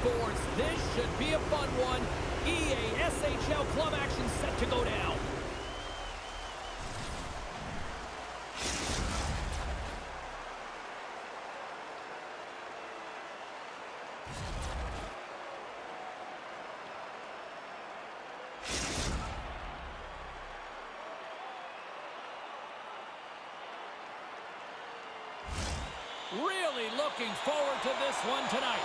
boards. This should be a fun one. EA SHL club action set to go down. Really looking forward to this one tonight.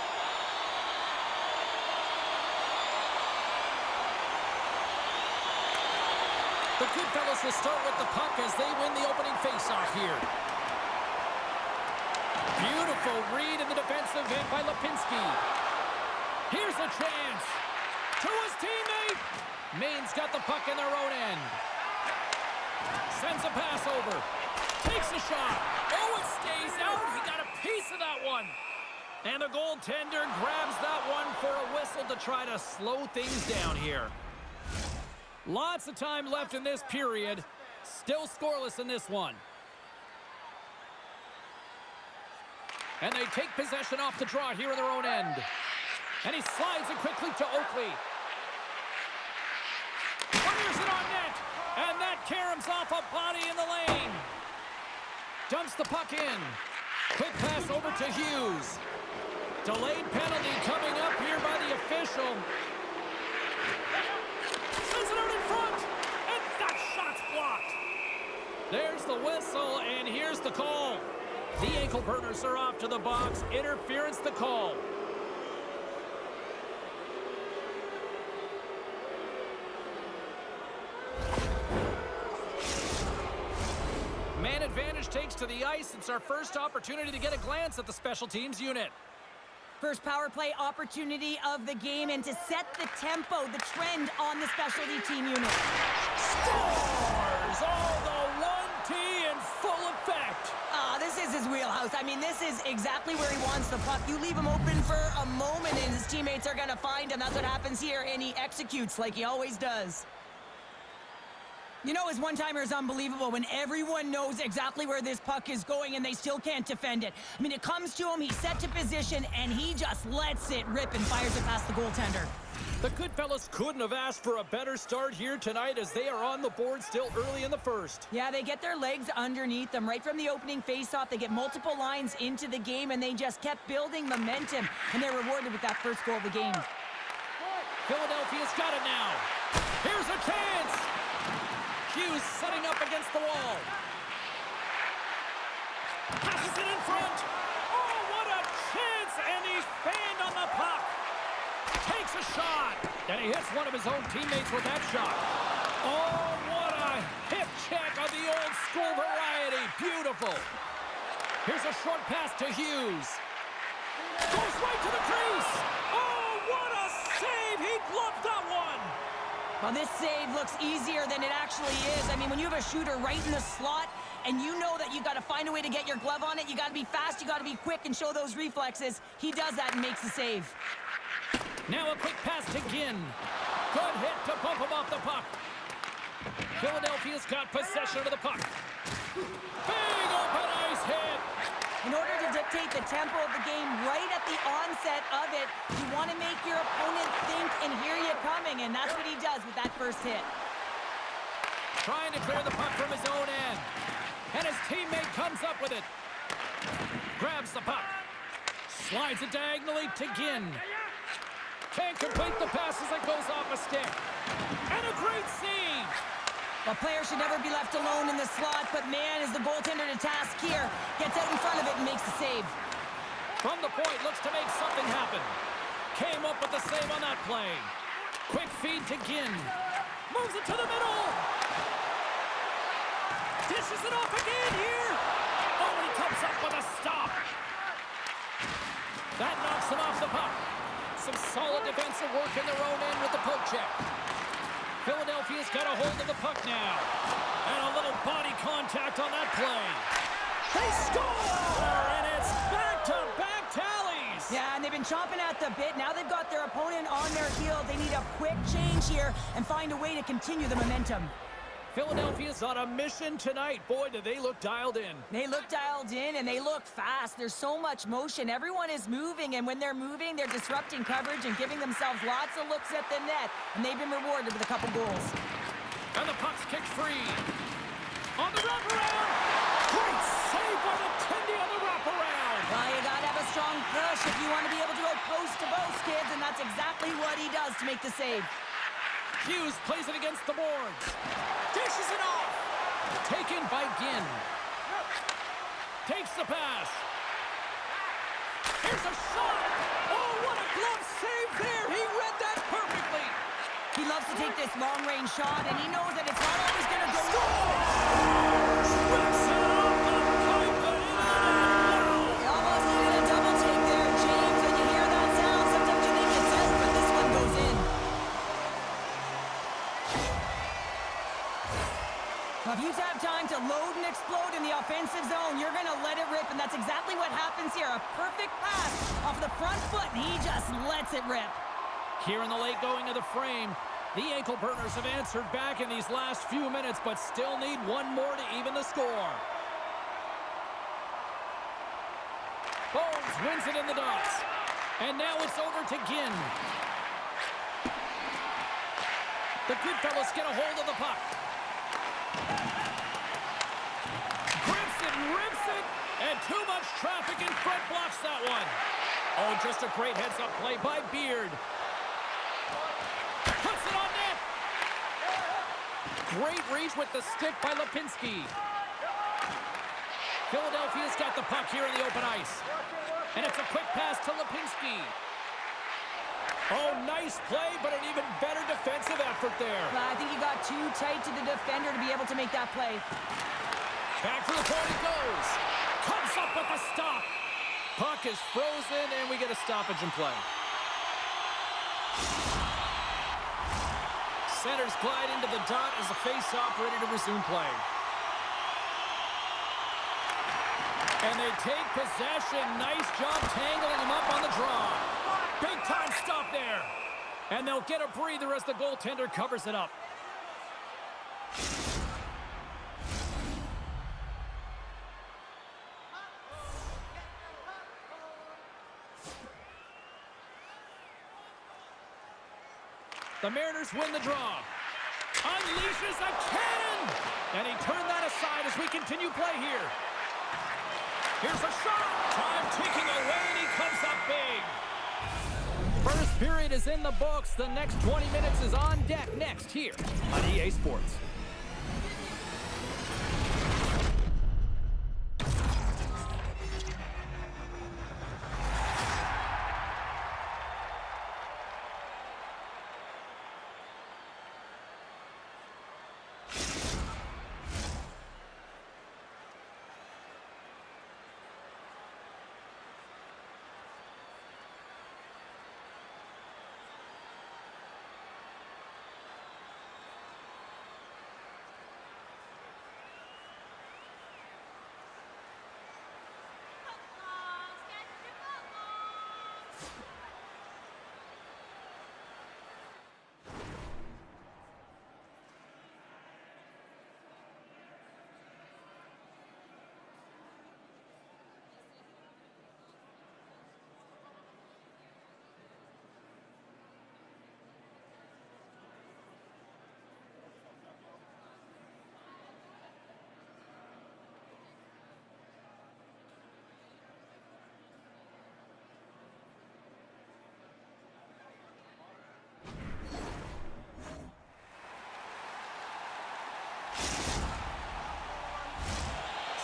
The Goodfellas will start with the puck as they win the opening faceoff here. Beautiful read in the defensive end by Lipinski. Here's a chance. To his teammate. Maine's got the puck in their own end. Sends a pass over. Takes a shot. Oh, it stays out. He got a piece of that one. And the goaltender grabs that one for a whistle to try to slow things down here. Lots of time left in this period. Still scoreless in this one. And they take possession off the draw here in their own end. And he slides it quickly to Oakley. Fires it on net. And that caroms off a body in the lane. Dumps the puck in. Quick pass over to Hughes. Delayed penalty coming up here by the official. Sends it out in front. And that shot's blocked. There's the whistle, and here's the call. The ankle burners are off to the box. Interference the call. Man advantage takes to the ice. It's our first opportunity to get a glance at the special teams unit. First power play opportunity of the game, and to set the tempo, the trend on the specialty team unit. Scores! All the 1T in full effect. This is his wheelhouse. I mean, this is exactly where he wants the puck. You leave him open for a moment, and his teammates are going to find him. That's what happens here, and he executes like he always does. You know, his one-timer is unbelievable when everyone knows exactly where this puck is going and they still can't defend it. I mean, it comes to him, he's set to position, and he just lets it rip and fires it past the goaltender. The Goodfellas couldn't have asked for a better start here tonight as they are on the board still early in the first. Yeah, they get their legs underneath them right from the opening faceoff. They get multiple lines into the game, and they just kept building momentum, and they're rewarded with that first goal of the game. Philadelphia's got it now. Here's a chance. Hughes setting up against the wall. Passes it in front. Oh, what a chance! And he's fanned on the puck. Takes a shot. And he hits one of his own teammates with that shot. Oh, what a hip check of the old school variety. Beautiful. Here's a short pass to Hughes. Goes right to the crease. Oh, what a save. He gloved that one. Well, this save looks easier than it actually is. I mean, when you have a shooter right in the slot and you know that you've got to find a way to get your glove on it, you got to be fast, you got to be quick and show those reflexes. He does that and makes the save. Now a quick pass to Ginn. Good hit to bump him off the puck. Philadelphia's got possession of the puck. Big open ice hit. In order to dictate the tempo of the game right at the onset of it, you want to make your opponent think and hear you coming, and that's what he does with that first hit. Trying to clear the puck from his own end. And his teammate comes up with it. Grabs the puck. Slides it diagonally to Ginn. Can't complete the pass as it goes off a stick. And a great save. A player should never be left alone in the slot, but man, is the goaltender to task here. Gets out in front of it and makes the save. From the point, looks to make something happen. Came up with the save on that play. Quick feed to Ginn. Moves it to the middle. Dishes it off again here. Oh, he comes up with a stop. That knocks him off the puck. Some solid defensive work in their own end with the poke check. Philadelphia's got a hold of the puck now. And a little body contact on that play. They score! And it's back-to-back tallies! Yeah, and they've been chomping at the bit. Now they've got their opponent on their heels. They need a quick change here and find a way to continue the momentum. Philadelphia's on a mission tonight. Boy, do they look dialed in. They look dialed in, and they look fast. There's so much motion. Everyone is moving, and when they're moving, they're disrupting coverage and giving themselves lots of looks at the net, and they've been rewarded with a couple goals. And the puck's kicked free. On the wraparound. Great save by the Tendy on the wraparound. Well, you got to have a strong push if you want to be able to go post to post, kids, and that's exactly what he does to make the save. Hughes plays it against the boards. Dishes it off. Taken by Ginn. Takes the pass. Here's a shot. Oh, what a glove save there. He read that perfectly. He loves to take this long-range shot, and he knows that it's not always going to go. Rips it off the pipe and in and out. He almost needed a double take there, James. When you hear that sound, sometimes you think it's out, but this one goes in. Now, if you have time to load and explode in the offensive zone, you're going to let it rip, and that's exactly what happens here. A perfect pass off the front foot, and he just lets it rip. Here in the late going of the frame, the ankle burners have answered back in these last few minutes, but still need one more to even the score. Bones wins it in the dots. And now it's over to Ginn. The Goodfellas get a hold of the puck. Grips it, rips it, and too much traffic in front blocks that one. Oh, just a great heads-up play by Beard. Puts it on net. Great reach with the stick by Lipinski. Philadelphia's got the puck here in the open ice. And it's a quick pass to Lipinski. Oh, nice play, but an even better defensive effort there. Well, I think he got too tight to the defender to be able to make that play. Back to the point it goes. Comes up with a stop. Puck is frozen, and we get a stoppage in play. Centers glide into the dot as the face-off ready to resume play. And they take possession. Nice job tangling him up on the draw. Big-time stop there. And they'll get a breather as the goaltender covers it up. The Mariners win the draw. Unleashes a cannon! And he turned that aside as we continue play here. Here's a shot! Time ticking away, and he comes up big. First period is in the books. The next 20 minutes is on deck next here on EA Sports.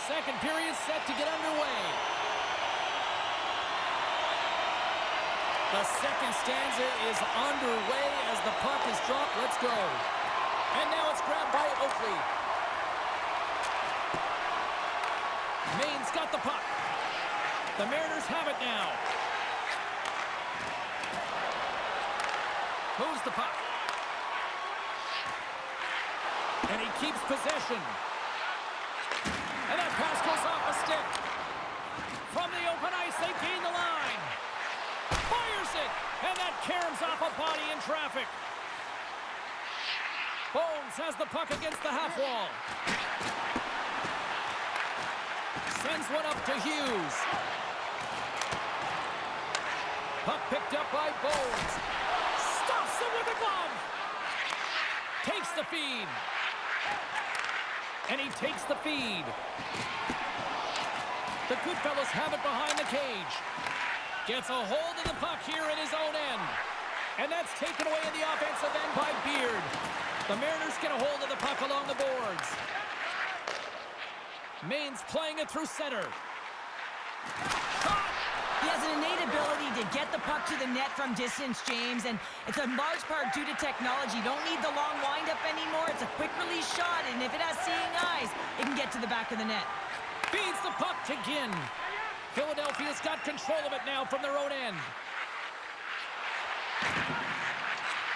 Second period set to get underway. The second stanza is underway as the puck is dropped. Let's go. And now it's grabbed by Oakley. Maine's got the puck. The Mariners have it now. Moves the puck. And he keeps possession. And that pass goes off a stick. From the open ice, they gain the line. Fires it, and that caroms off a body in traffic. Bones has the puck against the half wall. Sends one up to Hughes. Puck picked up by Bones. Stops him with a glove. Takes the feed. And he takes the feed. The Goodfellas have it behind the cage. Gets a hold of the puck here at his own end. And that's taken away in the offensive end by Beard. The Mariners get a hold of the puck along the boards. Maine's playing it through center. He has an innate ability to get the puck to the net from distance, James, and it's a large part due to technology. You don't need the long windup anymore. It's a quick release shot, and if it has seeing eyes, it can get to the back of the net. Feeds the puck to Ginn. Philadelphia's got control of it now from their own end.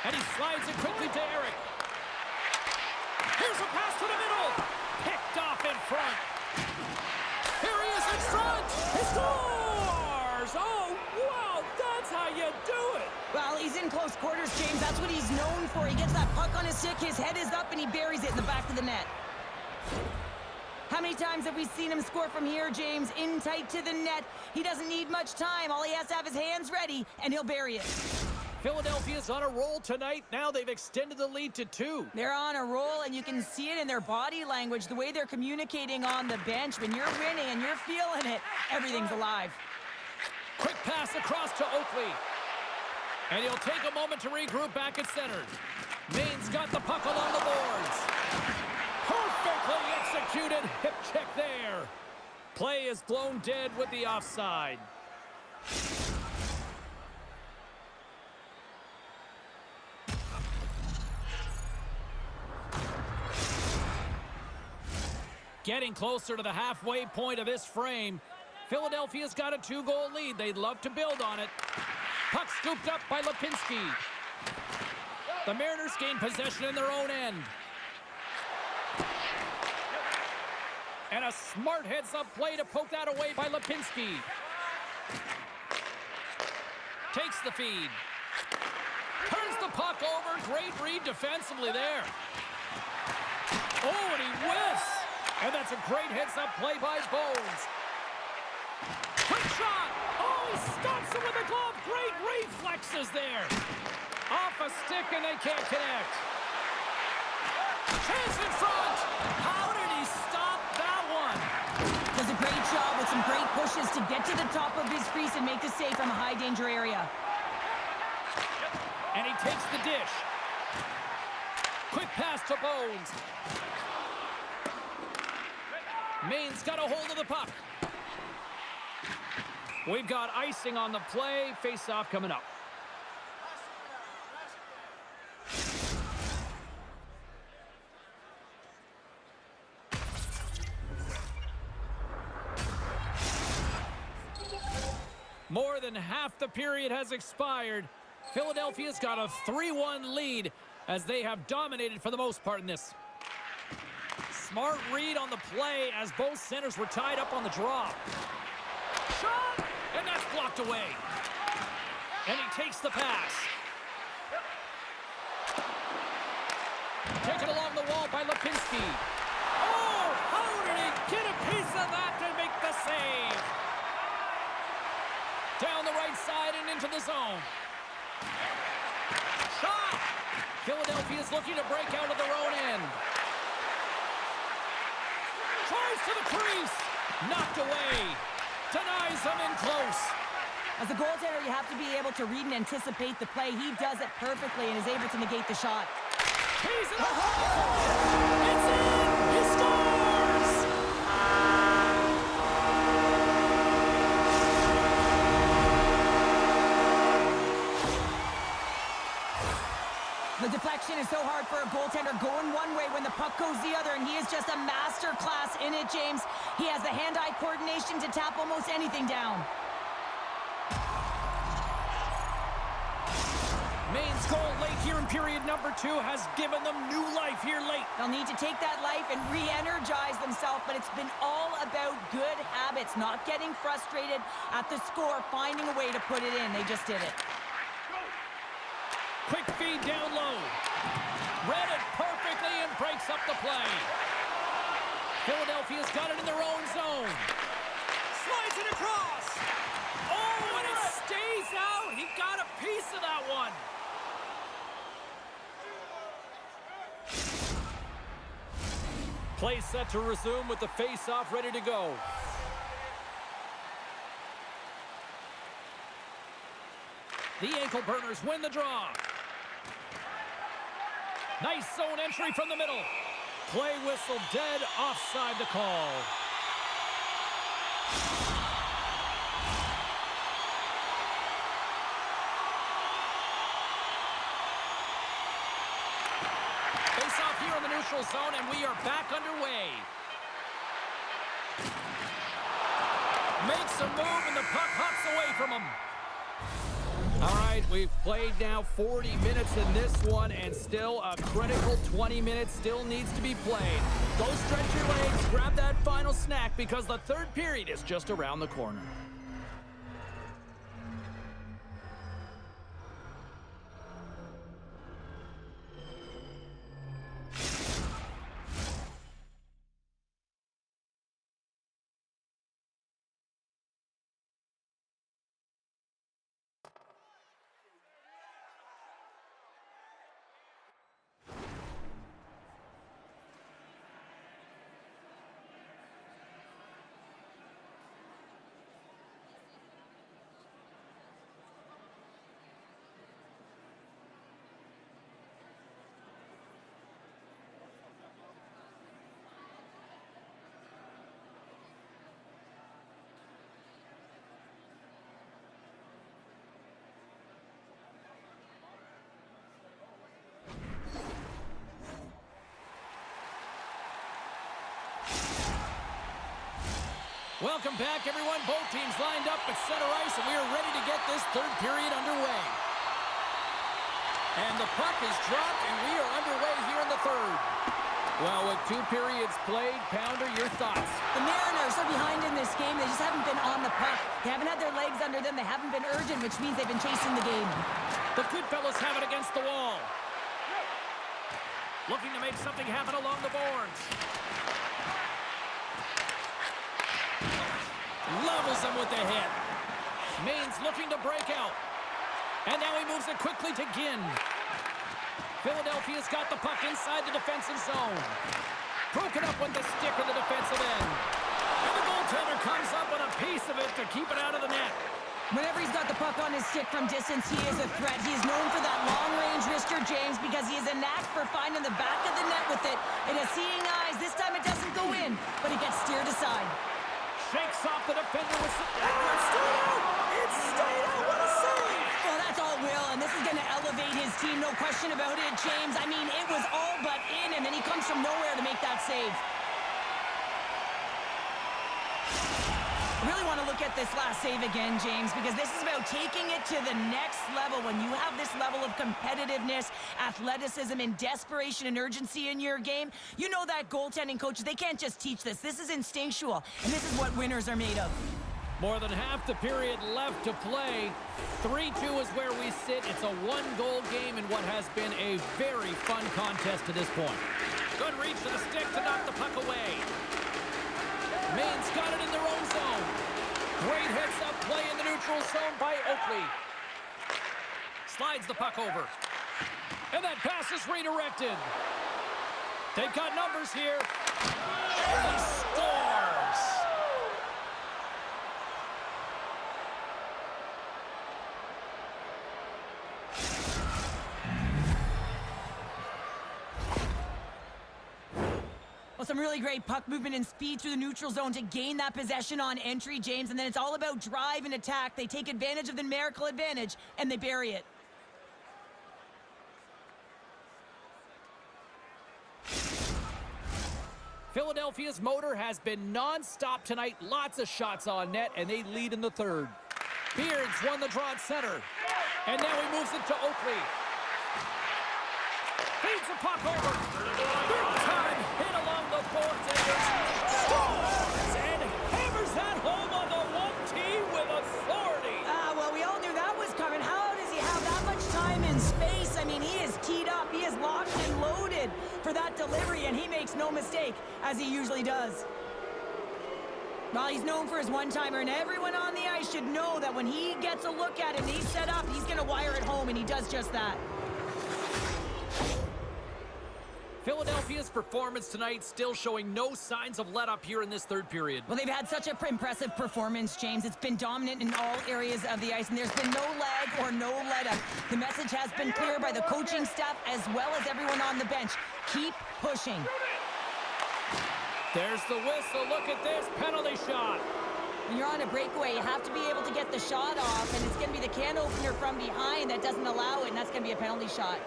And he slides it quickly to Eric. Here's a pass to the middle. Picked off in front. Here he is in front. He scores! Oh, wow, that's how you do it. Well, he's in close quarters, James. That's what he's known for. He gets that puck on his stick, his head is up, and he buries it in the back of the net. How many times have we seen him score from here, James? In tight to the net. He doesn't need much time. All he has to have his hands ready, and he'll bury it. Philadelphia's on a roll tonight. Now they've extended the lead to 2. They're on a roll, and you can see it in their body language, the way they're communicating on the bench. When you're winning and you're feeling it, everything's alive. Quick pass across to Oakley. And he'll take a moment to regroup back at center. Maine's got the puck along the boards. Perfectly executed. Hip check there. Play is blown dead with the offside. Getting closer to the halfway point of this frame. Philadelphia's got a 2-goal lead. They'd love to build on it. Puck scooped up by Lipinski. The Mariners gain possession in their own end. And a smart heads-up play to poke that away by Lipinski. Takes the feed. Turns the puck over. Great read defensively there. Oh, and he whiffs. And that's a great heads-up play by Bones. Quick shot. Oh, he stops it with a glove. Great reflexes there. Off a stick, and they can't connect. Chance in front. How did he stop that one? Does a great job with some great pushes to get to the top of his crease and make the save from a high-danger area. And he takes the dish. Quick pass to Bones. Maine's got a hold of the puck. We've got icing on the play. Face-off coming up. More than half the period has expired. Philadelphia's got a 3-1 lead as they have dominated for the most part in this. Smart read on the play as both centers were tied up on the draw. Shot! And that's blocked away. And he takes the pass. Taken along the wall by Lipinski. Oh, how did he get a piece of that to make the save? Down the right side and into the zone. Shot! Philadelphia's looking to break out of their own end. Tries to the crease. Knocked away. Denies him in close. As a goaltender, you have to be able to read and anticipate the play. He does it perfectly and is able to negate the shot. He's in the hole! It's in! He scores! The deflection is so hard for a goaltender, going one way when the puck goes the other, and he is just a master class in it, James. He has the hand-eye coordination to tap almost anything down. Maine's goal late here in period number 2 has given them new life here late. They'll need to take that life and re-energize themselves, but it's been all about good habits, not getting frustrated at the score, finding a way to put it in. They just did it. Quick feed down low. Read it perfect. perfectly and breaks up the play. Philadelphia's got it in their own zone. Slides it across. Oh, and it stays out. He got a piece of that one. Play set to resume with the face-off ready to go. The ankle burners win the draw. Nice zone entry from the middle. Play whistle dead, offside the call. Face off here in the neutral zone, and we are back underway. Makes a move, and the puck hops away from him. All right, we've played now 40 minutes in this one, and still a critical 20 minutes still needs to be played. Go stretch your legs, grab that final snack, because the third period is just around the corner. Welcome back, everyone. Both teams lined up at center ice, and we are ready to get this third period underway. And the puck is dropped, and we are underway here in the third. Well, with 2 periods played, Pounder, your thoughts? The Mariners are behind in this game. They just haven't been on the puck. They haven't had their legs under them. They haven't been urgent, which means they've been chasing the game. The Goodfellas have it against the wall. Looking to make something happen along the boards. Levels him with the hit. Maine's looking to break out. And now he moves it quickly to Ginn. Philadelphia's got the puck inside the defensive zone. Broken up with the stick in the defensive end. And the goaltender comes up with a piece of it to keep it out of the net. Whenever he's got the puck on his stick from distance, he is a threat. He is known for that long-range wrister, James, because he has a knack for finding the back of the net with it. It has seeing eyes. This time it doesn't go in, but it gets steered aside. Shakes off the defender with some... It's stayed out! It's stayed out! What a save! Well, that's all Will, and this is going to elevate his team. No question about it, James. I mean, it was all but in, and then he comes from nowhere to make that save. I really want to look at this last save again, James, because this is about taking it to the next level. When you have this level of competitiveness, athleticism, and desperation and urgency in your game, you know that goaltending coaches, they can't just teach this. This is instinctual, and this is what winners are made of. More than half the period left to play. 3-2 is where we sit. It's a 1-goal game in what has been a very fun contest to this point. Good reach to the stick to knock the puck away. Maine's got it in their own zone. Great heads-up play in the neutral zone by Oakley. Slides the puck over. And that pass is redirected. They've got numbers here. And he scores! Well, some really great puck movement and speed through the neutral zone to gain that possession on entry, James. And then it's all about drive and attack. They take advantage of the numerical advantage, and they bury it. Philadelphia's motor has been non-stop tonight. Lots of shots on net, and they lead in the third. Beards won the draw at center. And now he moves it to Oakley. Feeds the puck over. Big time hit along the boards, and scores! And hammers that home on the 1T with authority. Well, we all knew that was coming. How does he have that much time and space? I mean, he is teed up. He is locked and loaded for that and he makes no mistake, as he usually does. Well, he's known for his one-timer, and everyone on the ice should know that when he gets a look at it and he's set up, he's going to wire it home, and he does just that. Philadelphia's performance tonight still showing no signs of let-up here in this third period. Well, they've had such an impressive performance, James. It's been dominant in all areas of the ice, and there's been no lag or no let-up. The message has been clear by the coaching staff as well as everyone on the bench. Keep pushing. There's the whistle. Look at this penalty shot. When you're on a breakaway, you have to be able to get the shot off, and it's going to be the can opener from behind that doesn't allow it, and that's going to be a penalty shot.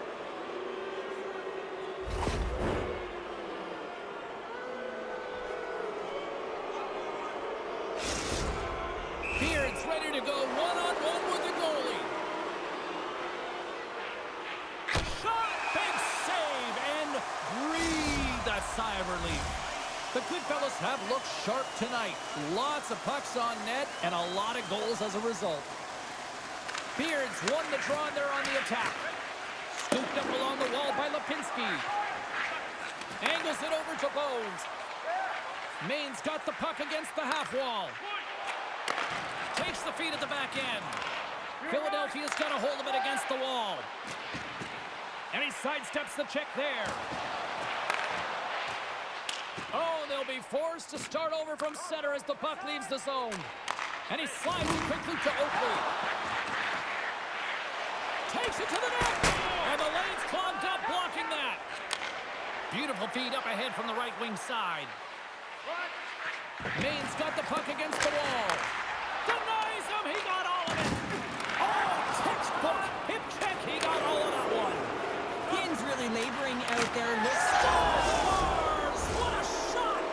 Beard's ready to go one-on-one with the goalie. Shot! Big save! And breathe a sigh of relief. The Goodfellas have looked sharp tonight. Lots of pucks on net and a lot of goals as a result. Beards won the draw there on the attack. Scooped up along the wall by Lipinski. Angles it over to Bones. Maine's got the puck against the half wall. Takes the feed at the back end. Philadelphia's got a hold of it against the wall. And he sidesteps the check there. Oh, they'll be forced to start over from center as the puck leaves the zone. And he slides it quickly to Oakley. Takes it to the net. And the lane's clogged up, blocking that. Beautiful feed up ahead from the right wing side. Maine's got the puck against the wall. Denies him. He got all of it. Oh, textbook hip check. He got all of that one. Ginn's really laboring out there. Scores! What a shot!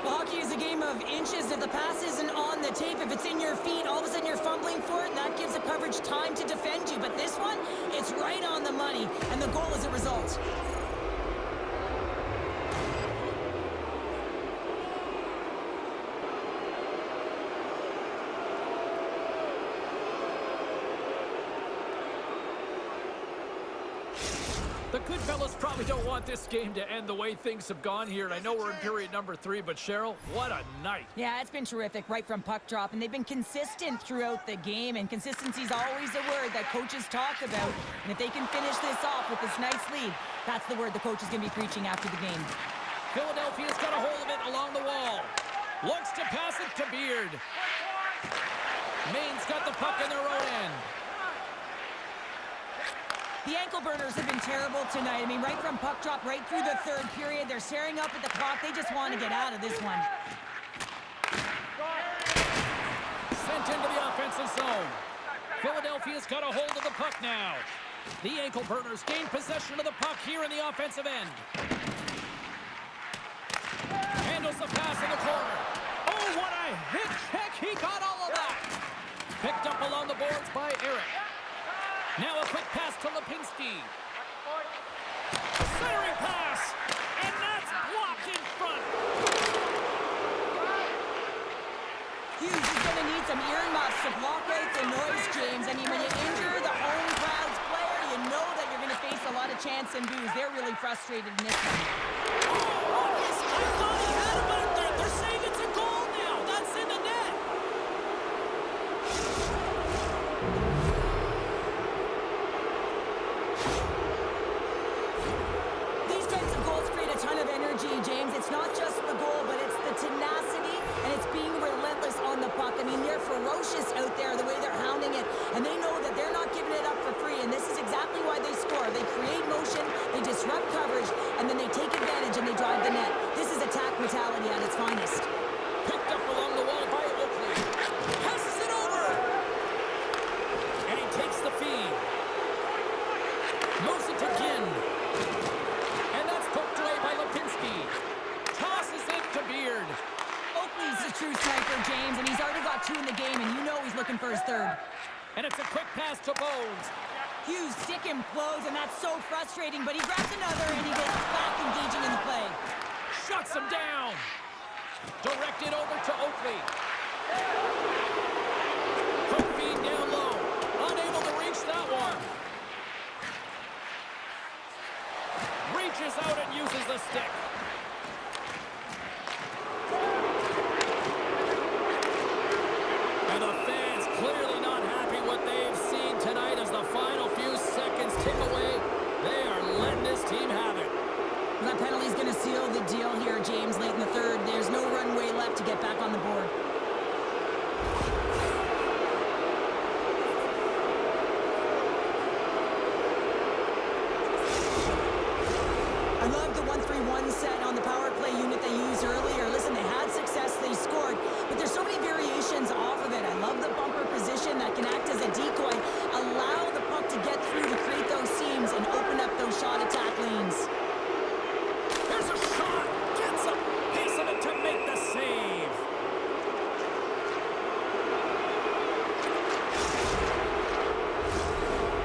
Well, hockey is a game of inches. If the pass isn't on the tape, if it's in your feet, all of a sudden you're fumbling for it, and that gives the coverage time to defend you. But this one, it's right on the money, and the goal is a result. The Goodfellas probably don't want this game to end the way things have gone here. And I know we're in period number 3, but Cheryl, what a night. Yeah, it's been terrific right from puck drop, and they've been consistent throughout the game, and consistency is always a word that coaches talk about. And if they can finish this off with this nice lead, that's the word the coach is going to be preaching after the game. Philadelphia's got a hold of it along the wall. Looks to pass it to Beard. Maine's got the puck in their own end. The ankle burners have been terrible tonight. I mean, right from puck drop, right through the third period, they're staring up at the clock. They just want to get out of this one. Sent into the offensive zone. Philadelphia's got a hold of the puck now. The ankle burners gain possession of the puck here in the offensive end. Handles the pass in the corner. Oh, what a hit check. He got all of that. Picked up along the boards by Eric. Now a quick pass to Lipinski. Centering pass. And that's blocked in front. Hughes is going to need some earmuffs to block out the noise, James. I mean, when you injure the home crowd's player, you know that you're going to face a lot of chance and boos. They're really frustrated in this one. Oh, yes, I thought he had him out there. They're saying it's a goal now. That's in the net. These types of goals create a ton of energy, James. It's not just the goal, but it's the tenacity, and it's being relentless on the puck. I mean, they're ferocious out there, the way they're hounding it, and they know that they're not giving it up for free, and this is exactly why they score. They create motion, they disrupt coverage, and then they take advantage and they drive the net. This is attack mentality at its finest. Picked up along the wall by Oakley. Passes it over. And he takes the feed. Moves it to Ginn. And that's poked away by Lipinski. Tosses it to Beard. Oakley's a true sniper, James, and he's already got 2 in the game, and you know he's looking for his third. And it's a quick pass to Bones. Hughes' stick implodes, and that's so frustrating, but he grabs another, and he gets back engaging in the play. Shuts him down. Directed over to Oakley. Quick feed down low. Unable to reach that one. Reaches out and uses the stick. And the fans clearly not happy what they've seen tonight as the final few seconds tick away. They are letting this team have it. That penalty's going to seal the deal here, James, late in the third. There's no runway left to get back on the board. I love the 1-3-1 set on the power play unit they used earlier. Listen, they had success, they scored, but there's so many variations off of it. I love the bumper position that can act as a decoy, allow the puck to get through to create those seams and open up those shot attack lanes. There's a shot. Gets a piece of it to make the save.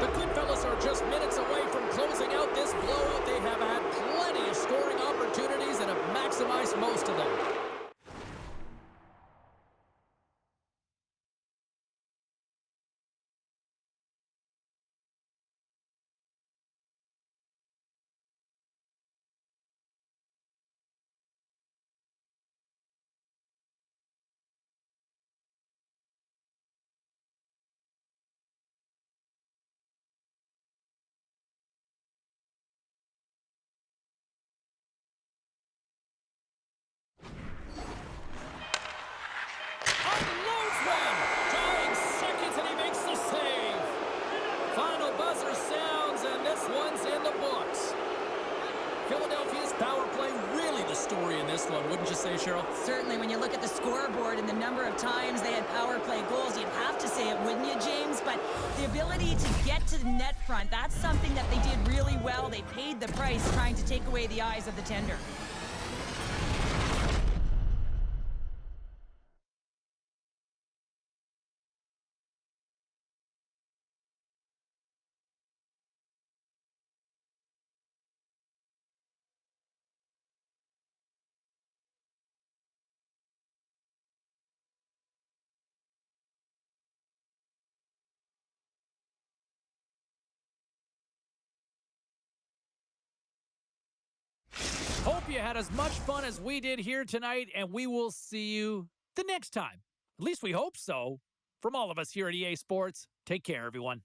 The Goodfellas are just minutes away from closing out this blowout. They have had plenty of scoring opportunities and have maximized most of them. Unloads one. Dying seconds and he makes the save. Final buzzer sounds and this one's in the books. Philadelphia's power play really the story in this one, wouldn't you say, Cheryl? Certainly, when you look at the scoreboard and the number of times they had power play goals, you'd have to say it, wouldn't you, James? But the ability to get to the net front, that's something that they did really well. They paid the price trying to take away the eyes of the tender. Hope you had as much fun as we did here tonight, and we will see you the next time. At least we hope so. From all of us here at EA Sports, take care, everyone.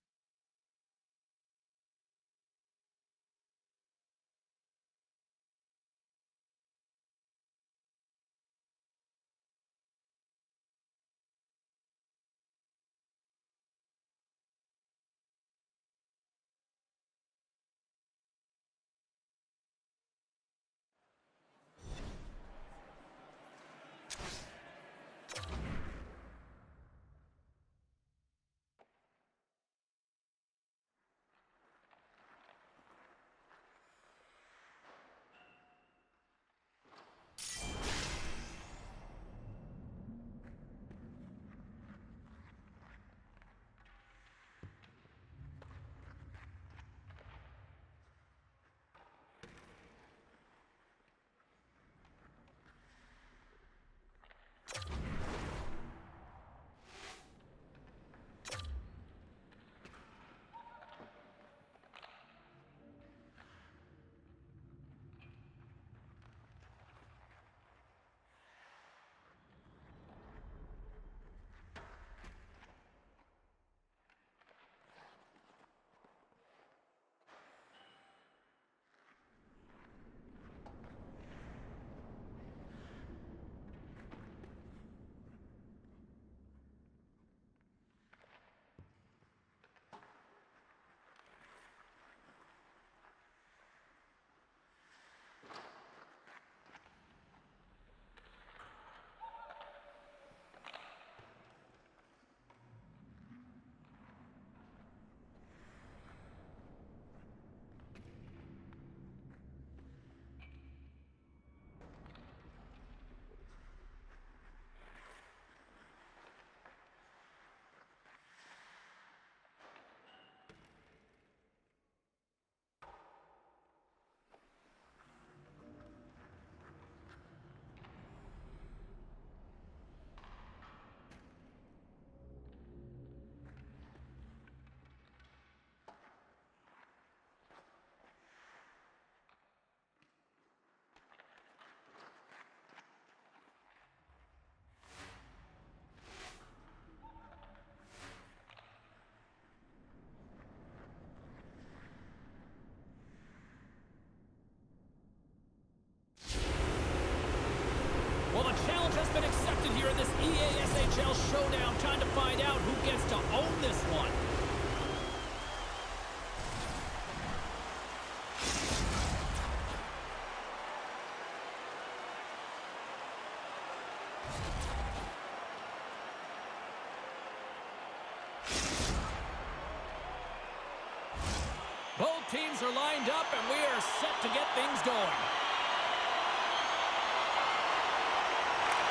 are lined up, and we are set to get things going.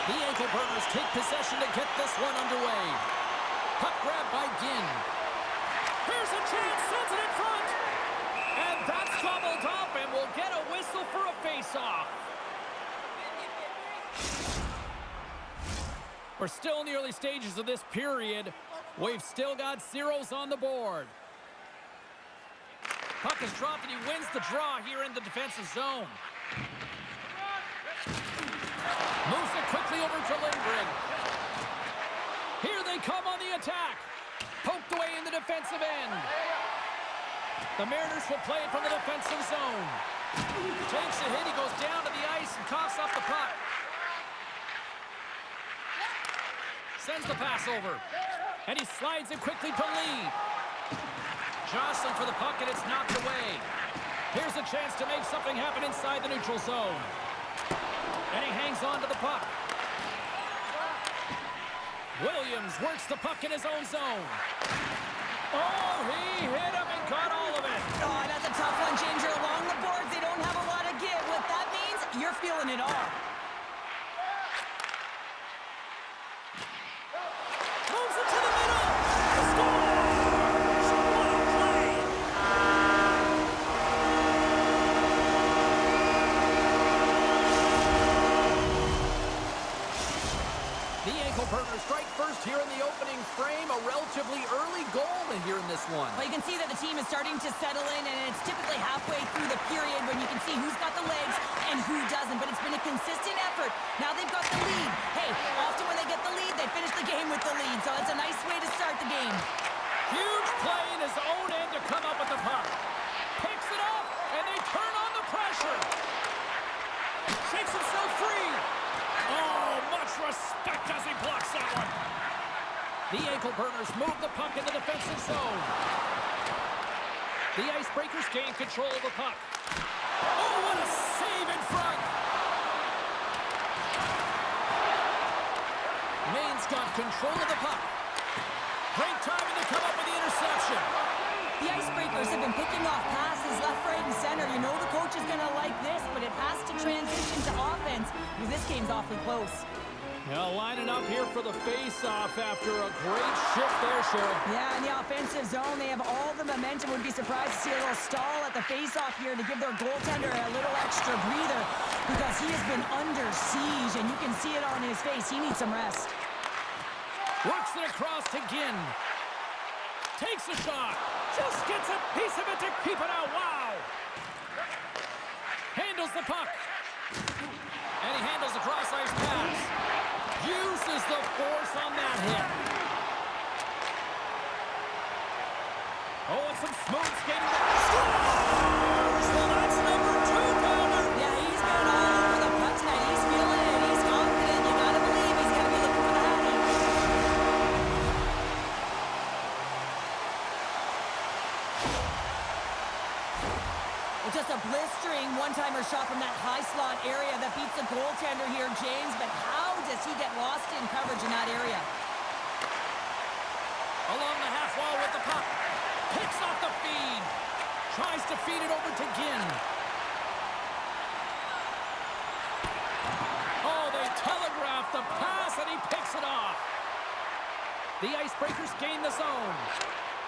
The ankle burners take possession to get this one underway. Puck grab by Ginn. Here's a chance, sends it in front. And that's gobbled up, and we'll get a whistle for a face-off. We're still in the early stages of this period. We've still got zeros on the board. Puck is dropped, and he wins the draw here in the defensive zone. Moves it quickly over to Lindgren. Here they come on the attack. Poked away in the defensive end. The Mariners will play it from the defensive zone. Takes a hit. He goes down to the ice and coughs up the puck. Sends the pass over. And he slides it quickly to Lee. Jostling for the puck, and it's knocked away. Here's a chance to make something happen inside the neutral zone. And he hangs on to the puck. Williams works the puck in his own zone. Oh, he hit him and got all of it. Oh, that's a tough one, Ginger. Along the boards, they don't have a lot of give. What that means, you're feeling it all. Moves it to the middle. Scores! What a play! The ankle burner strike first here in the opening frame. A relatively early goal in here in this one. Well, you can see that the team is starting to settle in, and it's typically halfway through the period when you can see who's got the legs and who doesn't. But it's been a consistent effort. Now they've got the lead. Hey, often when they get the lead, they finish the game with the lead. So it's a nice way to start the game. Huge play in his own end to come up with the puck. Picks it up, and they turn on the pressure. Shakes himself free. Oh, much respect as he blocks that one. The ankle burners move the puck in the defensive zone. The Icebreakers gain control of the puck. Oh, what a save in front. Maine's got control of the puck. Great timing to come up with the interception. The Icebreakers have been picking off passes left, right, and center. You know the coach is going to like this, but it has to transition to offense because this game's awfully close. Now lining up here for the face-off after a great shift there, Cheryl. Yeah, in the offensive zone, they have all the momentum. Would be surprised to see a little stall at the face-off here to give their goaltender a little extra breather because he has been under siege, and you can see it on his face. He needs some rest. Works it across to Ginn. Takes a shot. Just gets a piece of it to keep it out. Wow. Handles the puck. And he handles the cross-ice pass. Uses the force on that hit. Oh, and some smooth skating. Scores! Well, that's number 2, Palmer. Yeah, he's been all over the puck tonight. He's feeling it. He's confident. You gotta believe he's gotta be looking for the hattie. Well, just a blistering one-timer shot from that high slot area that beats the goaltender here, James. But how does he get lost in coverage in that area? Along the half wall with the puck. Picks off the feed. Tries to feed it over to Ginn. Oh, they telegraph the pass, and he picks it off. The Icebreakers gain the zone.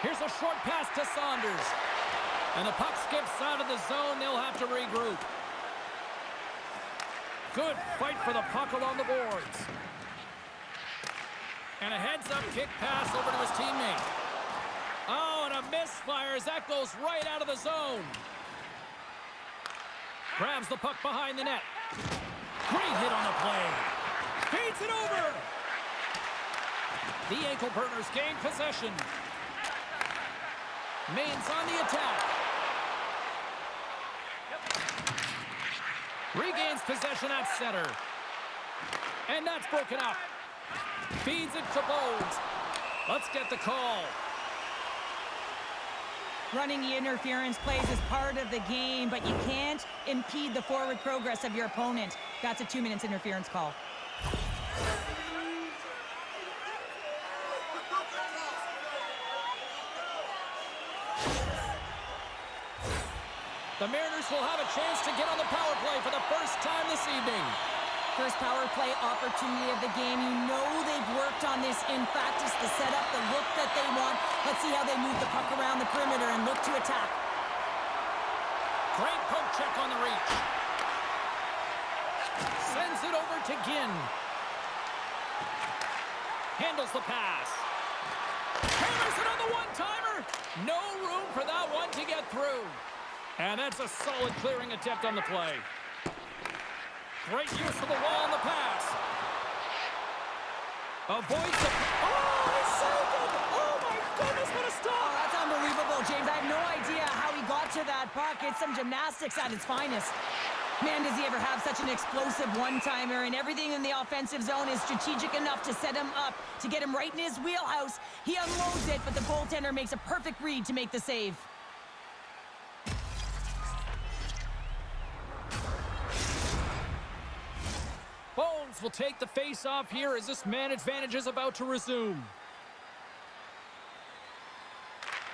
Here's a short pass to Saunders. And the puck skips out of the zone. They'll have to regroup. Good fight for the puck along the boards. And a heads-up kick pass over to his teammate. Oh, and a misfire as that goes right out of the zone. Grabs the puck behind the net. Great hit on the play. Feeds it over. The ankle burners gain possession. Maine's on the attack. Regains possession at center. And that's broken up. Feeds it to Bones. Let's get the call. Running the interference plays is part of the game, but you can't impede the forward progress of your opponent. That's a 2-minute interference call. The Mariners will have a chance to get on the power play for the first time this evening. First power play opportunity of the game. You know they've worked on this in practice to set up the look that they want. Let's see how they move the puck around the perimeter and look to attack. Great poke check on the reach. Sends it over to Ginn. Handles the pass. Hammers it on the one-timer. No room for that one to get through. And that's a solid clearing attempt on the play. Great use of the wall on the pass. Avoids the... Oh, he saved it! Oh, my goodness, what a stop! Oh, that's unbelievable, James. I have no idea how he got to that puck. It's some gymnastics at its finest. Man, does he ever have such an explosive one-timer, and everything in the offensive zone is strategic enough to set him up, to get him right in his wheelhouse. He unloads it, but the goaltender makes a perfect read to make the save. Bones will take the face-off here as this man advantage is about to resume.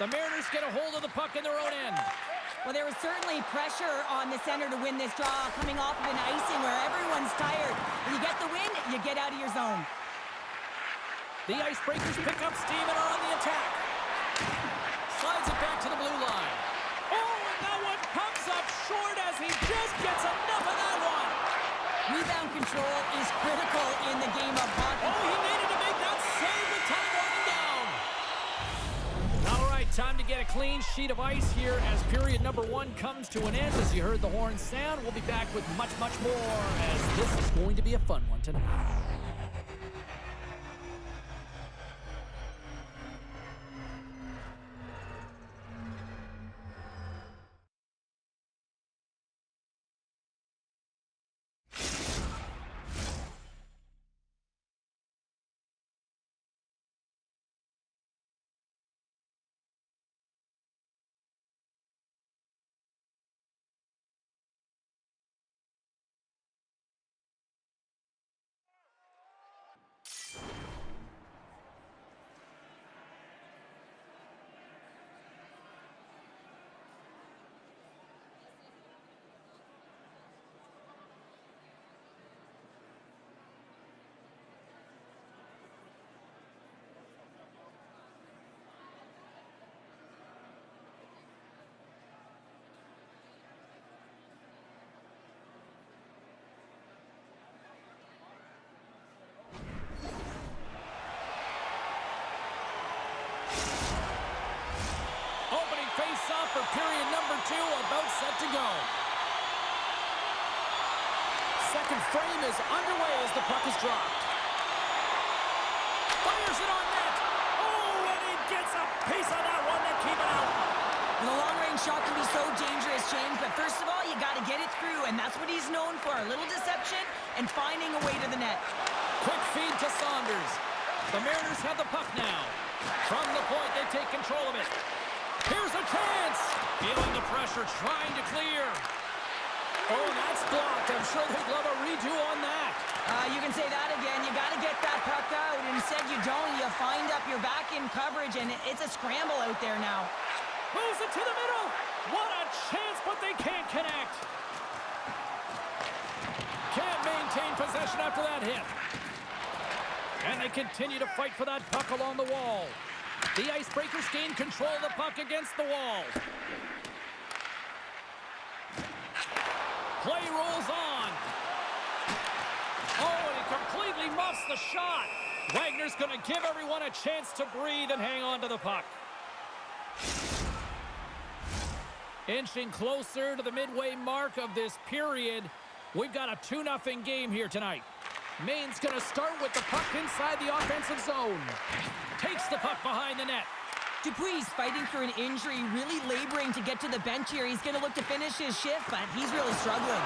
The Mariners get a hold of the puck in their own end. Well, there was certainly pressure on the center to win this draw, coming off of an icing where everyone's tired. When you get the win, you get out of your zone. The Icebreakers pick up steam and are on the attack. Slides it back to the blue line. Oh, and that one comes up short as he just gets enough of that one. Rebound control is critical in the game of hockey. Oh, he needed to make that save with time running down. All right, time to get a clean sheet of ice here as period number 1 comes to an end. As you heard the horn sound, we'll be back with much, much more as this is going to be a fun one tonight. Face-off for period number 2, about set to go. Second frame is underway as the puck is dropped. Fires it on net. Oh, and he gets a piece of that one to keep it out. And the long-range shot can be so dangerous, James, but first of all, you got to get it through, and that's what he's known for, a little deception and finding a way to the net. Quick feed to Saunders. The Mariners have the puck now. From the point, they take control of it. Here's a chance! Feeling the pressure, trying to clear. Oh, that's blocked. I'm sure they'd love a redo on that. You can say that again. You got to get that puck out. Instead, you don't. You find up your back in coverage, and it's a scramble out there now. Moves it to the middle. What a chance, but they can't connect. Can't maintain possession after that hit. And they continue to fight for that puck along the wall. The Icebreakers gain control of the puck against the wall. Play rolls on. Oh, and he completely muffs the shot. Wagner's going to give everyone a chance to breathe and hang on to the puck. Inching closer to the midway mark of this period. We've got a 2-0 game here tonight. Maine's going to start with the puck inside the offensive zone. Takes the puck behind the net. Dupuis fighting through an injury, really laboring to get to the bench here. He's going to look to finish his shift, but he's really struggling.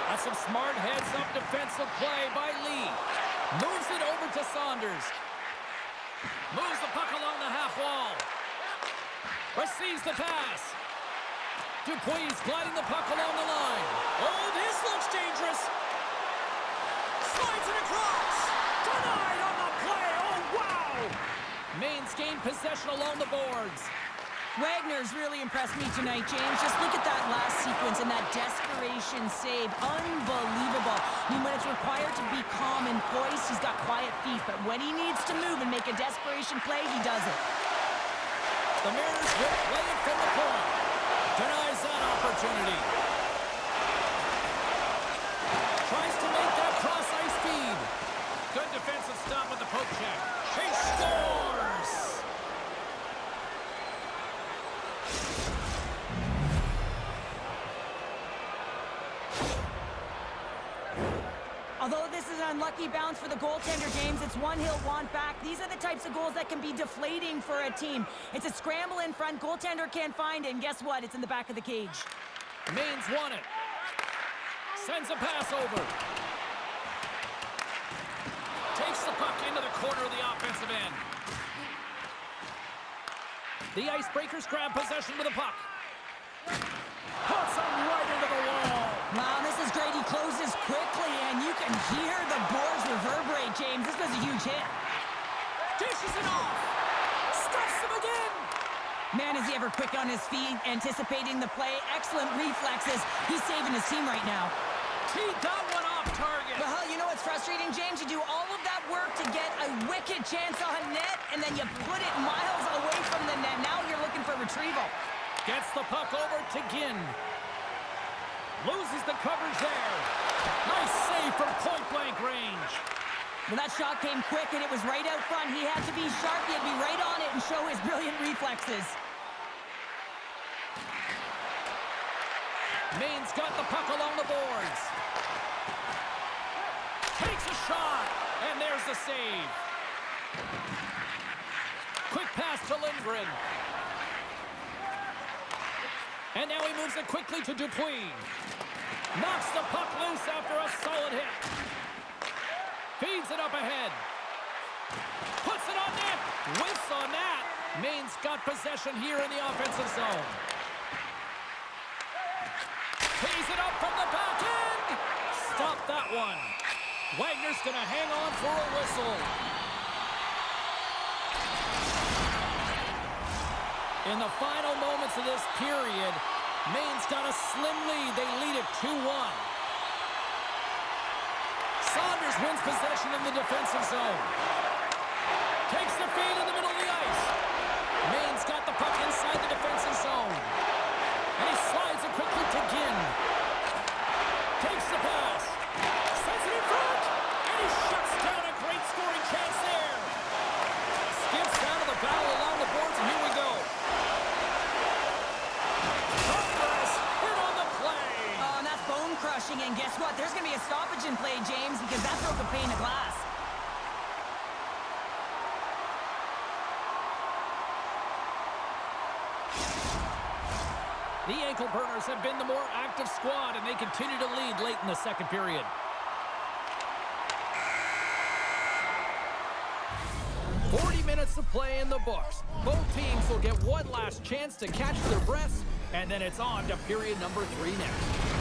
That's some smart heads-up defensive play by Lee. Moves it over to Saunders. Moves the puck along the half wall. Receives the pass. Dupuis gliding the puck along the line. Oh, this looks dangerous. Slides it across. Denied on the play. Oh, wow. Maine's gained possession along the boards. Wagner's really impressed me tonight, James. Just look at that last sequence. defense, and that desperation save, unbelievable. I mean, when it's required to be calm and poised, he's got quiet feet, but when he needs to move and make a desperation play, he does it. The Mariners will play it from the point. Denies that opportunity. Tries to make that cross-ice feed. Good defensive stop with the poke check. He scores! Although this is an unlucky bounce for the goaltender, James, it's one he'll want back. These are the types of goals that can be deflating for a team. It's a scramble in front, goaltender can't find it, and guess what? It's in the back of the cage. Maine's won it. Sends a pass over. Takes the puck into the corner of the offensive end. The Icebreakers grab possession with the puck. Puts him right into the wall. Wow, this is great. He closes quickly, and you can hear the boards reverberate, James. This was a huge hit. Dishes it off. Stuffs him again. Man, is he ever quick on his feet, anticipating the play. Excellent reflexes. He's saving his team right now. He got one off target. Well, you know what's frustrating, James? You do all of that work to get a wicked chance on net, and then you put it miles away from the net. Now you're looking for retrieval. Gets the puck over to Ginn. Loses the coverage there. Nice save from point-blank range. Well, that shot came quick, and it was right out front. He had to be sharp. He had to be right on it and show his brilliant reflexes. Maine's got the puck along the boards. Takes a shot, and there's the save. Quick pass to Lindgren. And now he moves it quickly to Dupuis. Knocks the puck loose after a solid hit. Feeds it up ahead. Puts it on net. Whiffs on that. Maine's got possession here in the offensive zone. Tees it up from the back end. Stop that one. Wagner's going to hang on for a whistle. In the final moments of this period, Maine's got a slim lead. They lead it 2-1. Saunders wins possession in the defensive zone. Takes the feed in the middle of the ice. Maine's got the puck inside the defensive zone. And he slides it quickly to Ginn. Takes the pass. Sends it in front. And he shuts down a great scoring chance there. Skips out of the battle along the boards, and here we go. Crushing, and guess what? There's going to be a stoppage in play, James, because that broke a pane of glass. The ankle burners have been the more active squad, and they continue to lead late in the second period. Minutes of play in the books. Both teams will get one last chance to catch their breaths, and then it's on to period number 3 next.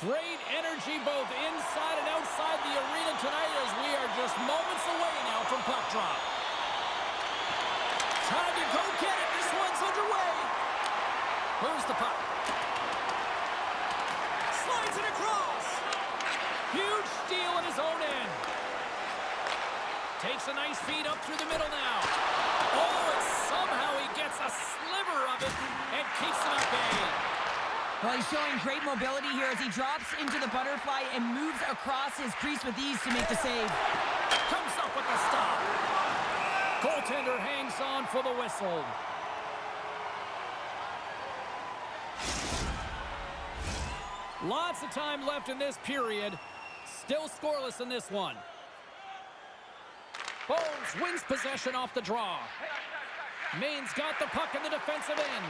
Great energy both inside and outside the arena tonight as we are just moments away now from puck drop. Time to go get it. This one's underway. Moves the puck. Slides it across. Huge steal in his own end. Takes a nice feed up through the middle now. Oh, and somehow he gets a sliver of it and keeps it at bay. Well, he's showing great mobility here as he drops into the butterfly and moves across his crease with ease to make the save. Comes up with the stop. Goaltender hangs on for the whistle. Lots of time left in this period. Still scoreless in this one. Bones wins possession off the draw. Maine's got the puck in the defensive end.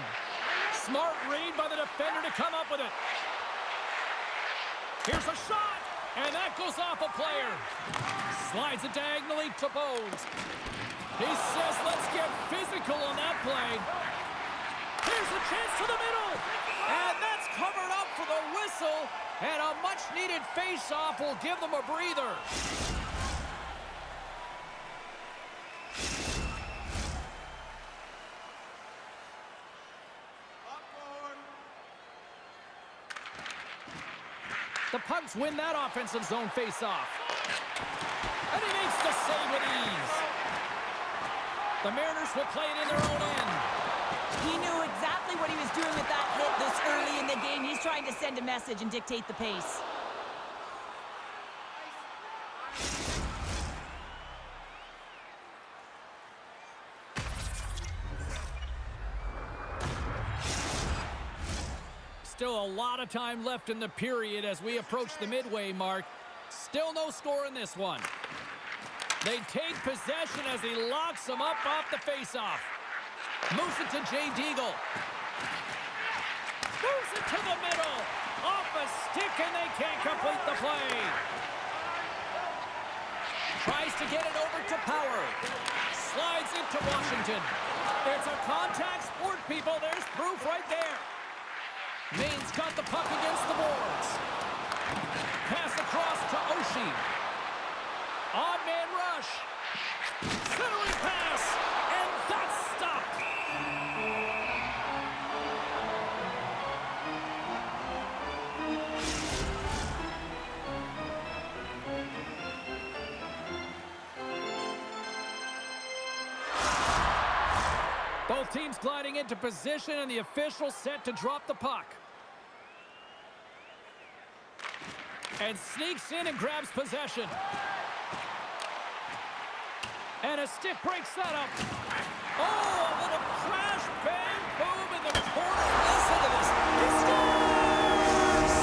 Smart read by the defender to come up with it. Here's a shot, and that goes off a player. Slides it diagonally to Bones. He says, let's get physical on that play. Here's a chance to the middle, and that's covered up for the whistle, and a much-needed face-off will give them a breather. The Pugs win that offensive zone face-off. And he makes the save with ease. The Mariners will play it in their own end. He knew exactly what he was doing with that hit this early in the game. He's trying to send a message and dictate the pace. Still a lot of time left in the period as we approach the midway mark. Still no score in this one. They take possession as he locks them up off the faceoff. Moves it to Jay Deagle. Moves it to the middle. Off a stick and they can't complete the play. Tries to get it over to Power. Slides into Washington. It's a contact sport, people. There's proof right there. Maine's got the puck against the boards. Pass across to Oshie. Odd man rush. Centering pass. And that's stopped. Both teams gliding into position and the official set to drop the puck. And sneaks in and grabs possession. And a stick breaks that up. Oh, a little crash, bang, boom in the corner. Listen to this. He scores!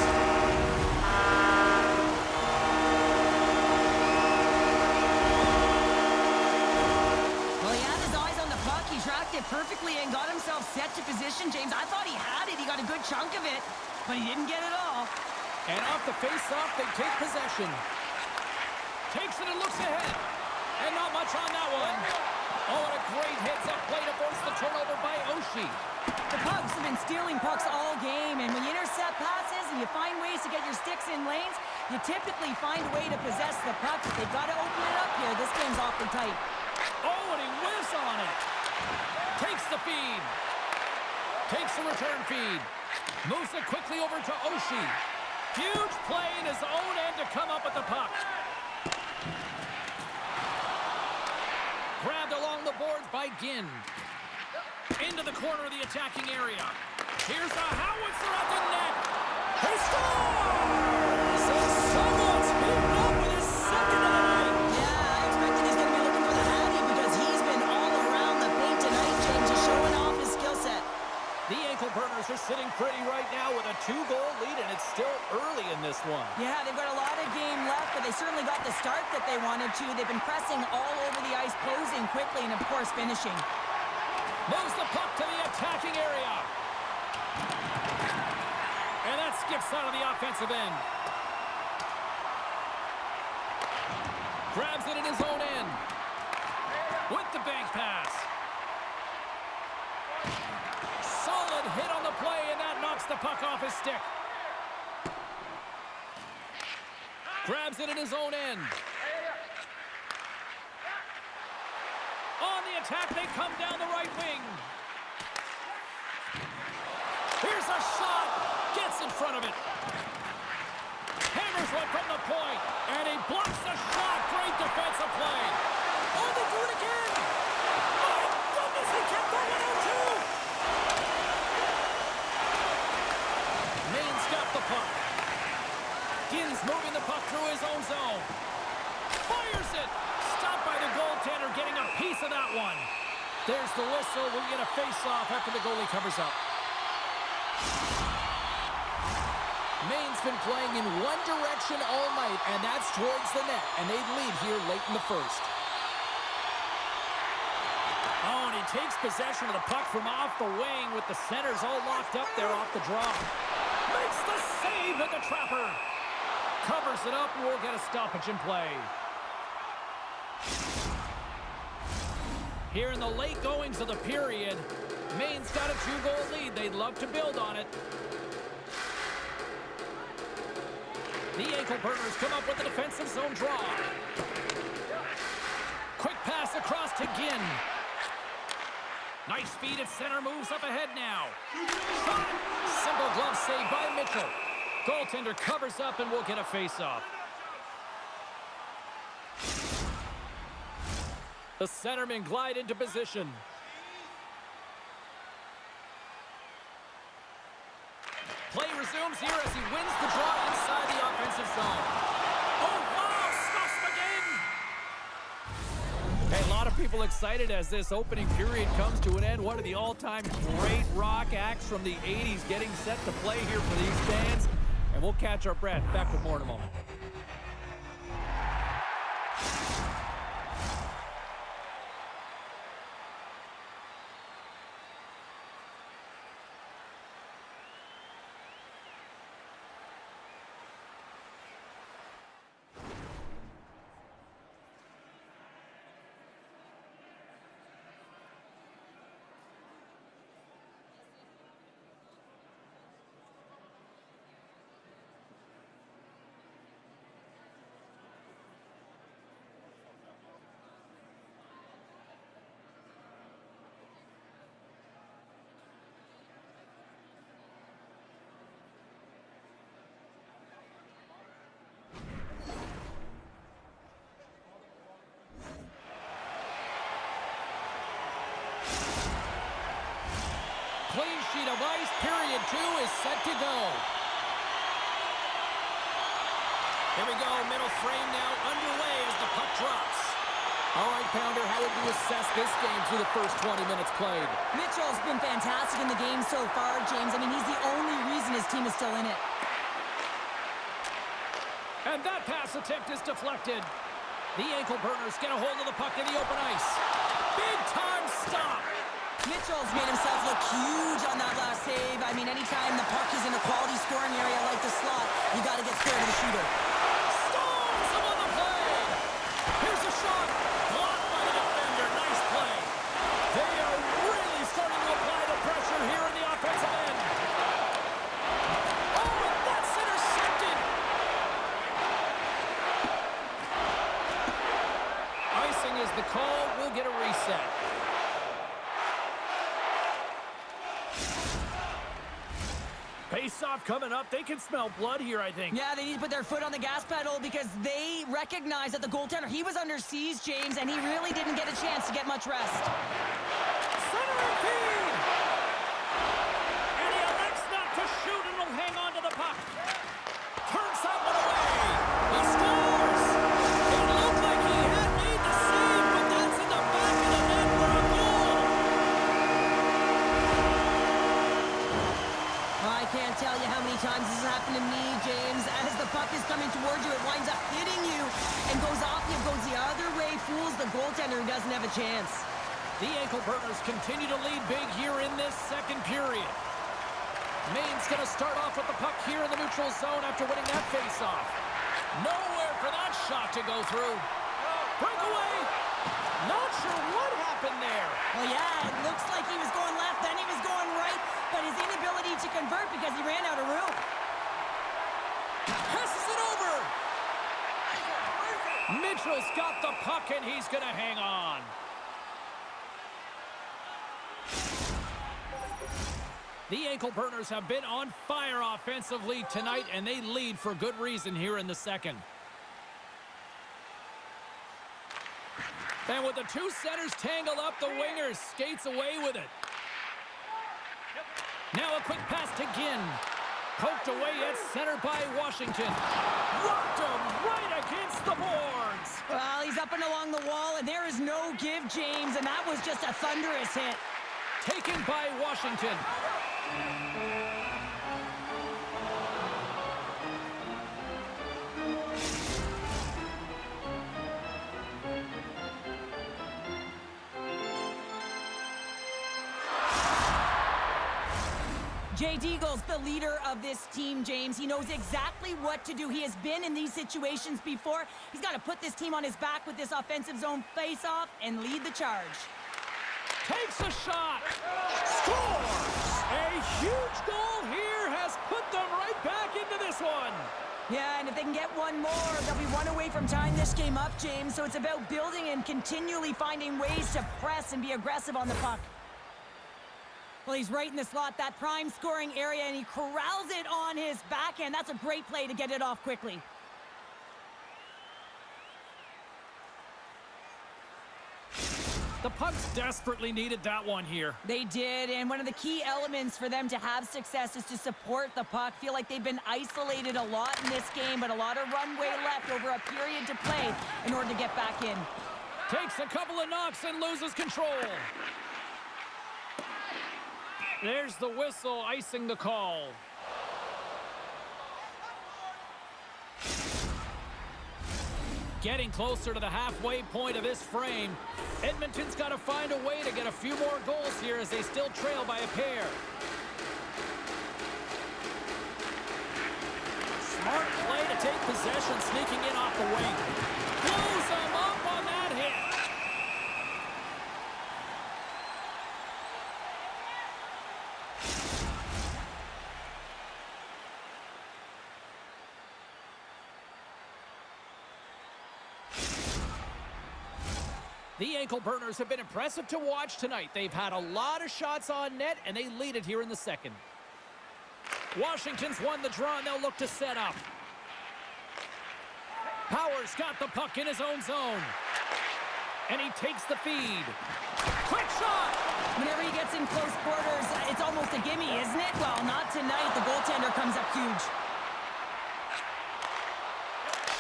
Well, he had his eyes on the puck. He tracked it perfectly and got himself set to position, James. I thought he had it. He got a good chunk of it, but he didn't get it all. And off the face-off, they take possession. Takes it and looks ahead. And not much on that one. Oh, and a great heads-up play to force the turnover by Oshie. The Pugs have been stealing pucks all game, and when you intercept passes and you find ways to get your sticks in lanes, you typically find a way to possess the puck. But they've got to open it up here. This game's awfully tight. Oh, and he whiffs on it. Takes the feed. Takes the return feed. Moves it quickly over to Oshie. Huge play in his own end to come up with the puck. Grabbed along the boards by Ginn. Into the corner of the attacking area. Here's a howitzer at the net. He scores! So someone's beaten up with his second of the night. Yeah, I expected he's going to be looking for the hattie because he's been all around the paint tonight, James, just showing off his skill set. The ankle burners are sitting pretty right now with a 2-goal lead, and it's still early in this one. Yeah, they've got a lot of game left, but they certainly got the start that they wanted to. They've been pressing all over the ice, closing quickly, and, of course, finishing. Moves the puck to the attacking area. And that skips out of the offensive end. Grabs it in his own end. With the the puck off his stick. Grabs it in his own end. On the attack, they come down the right wing. Here's a shot. Gets in front of it. Hammers one from the point. And he blocks the shot. Great defensive play. Oh, they do it again. My goodness, he kept that one out too. Maine's got the puck. Gins moving the puck through his own zone. Fires it. Stopped by the goaltender, getting a piece of that one. There's the whistle. We'll get a face-off after the goalie covers up. Maine's been playing in one direction all night, and that's towards the net, and they lead here late in the first. Oh, and he takes possession of the puck from off the wing with the centers all locked up there off the draw. Makes the save with the trapper. Covers it up, and we'll get a stoppage in play. Here in the late goings of the period, Maine's got a 2-goal lead. They'd love to build on it. The ankle burners come up with the defensive zone draw. Quick pass across to Ginn. Nice speed at center, moves up ahead now. Shot! Simple glove save by Mitchell. Goaltender covers up and we'll get a face-off. The centermen glide into position. Play resumes here as he wins the draw inside the offensive zone. Oh, wow! Stuffs again! Hey, a lot of people excited as this opening period comes to an end. One of the all-time great rock acts from the 80s getting set to play here for these fans. And we'll catch our breath. Back with more in a moment. Clean sheet of ice. Period 2 is set to go. Here we go. Middle frame now underway as the puck drops. All right, Pounder, how would you assess this game through the first 20 minutes played? Mitchell's been fantastic in the game so far, James. I mean, he's the only reason his team is still in it. And that pass attempt is deflected. The ankle burners get a hold of the puck in the open ice. Big time stop. Mitchell's made himself look huge on that last save. I mean, anytime the puck is in a quality scoring area like the slot, you got to get scared of the shooter. Stones him on the play. Here's a shot. Blocked by the defender. Nice play. They are really starting to apply the pressure here in the offensive end. Oh, and that's intercepted. Icing is the call. We'll get a reset. Face-off coming up. They can smell blood here, I think. Yeah, they need to put their foot on the gas pedal because they recognize that the goaltender, he was under siege, James, and he really didn't get a chance to get much rest. Center feed! And he elects not to shoot and will hang on to the puck. Turns that one away. He scores! It looked like he had made the save, but that's in the back of the net for a goal. I can't tell you how many times this has happened to me, James. As the puck is coming towards you, it winds up hitting you and goes off you, goes the other way, fools the goaltender who doesn't have a chance. The ankle burners continue to lead big here in this second period. Maine's going to start off with the puck here in the neutral zone after winning that face-off. Nowhere for that shot to go through. Breakaway! Not sure what happened there. Well, yeah, it looks like he was going left, then he was going right. but his inability to convert because he ran out of room. Passes it over. Mitchell's got the puck, and he's going to hang on. The ankle burners have been on fire offensively tonight, and they lead for good reason here in the second. And with the two centers tangled up, the winger skates away with it. Now a quick pass to Ginn. Poked away at center by Washington. Rocked him right against the boards. Well, he's up and along the wall, and there is no give, James, and that was just a thunderous hit. Taken by Washington. Jay Deagle's the leader of this team, James. He knows exactly what to do. He has been in these situations before. He's got to put this team on his back with this offensive zone face-off and lead the charge. Takes a shot. Scores! A huge goal here has put them right back into this one. Yeah, and if they can get one more, they'll be one away from tying this game up, James. So it's about building and continually finding ways to press and be aggressive on the puck. Well, he's right in the slot, that prime scoring area, and he corrals it on his backhand. That's a great play to get it off quickly. The Pucks desperately needed that one here. They did, and one of the key elements for them to have success is to support the puck. Feel like they've been isolated a lot in this game, but a lot of runway left over a period to play in order to get back in. Takes a couple of knocks and loses control. There's the whistle, icing the call. Getting closer to the halfway point of this frame. Edmonton's got to find a way to get a few more goals here as they still trail by a pair. Smart play to take possession, sneaking in off the wing. Blows them up on that hit. The ankle burners have been impressive to watch tonight. They've had a lot of shots on net, and they lead it here in the second. Washington's won the draw, and they'll look to set up. Powers got the puck in his own zone. And he takes the feed. Quick shot! Whenever he gets in close quarters, it's almost a gimme, isn't it? Well, not tonight. The goaltender comes up huge.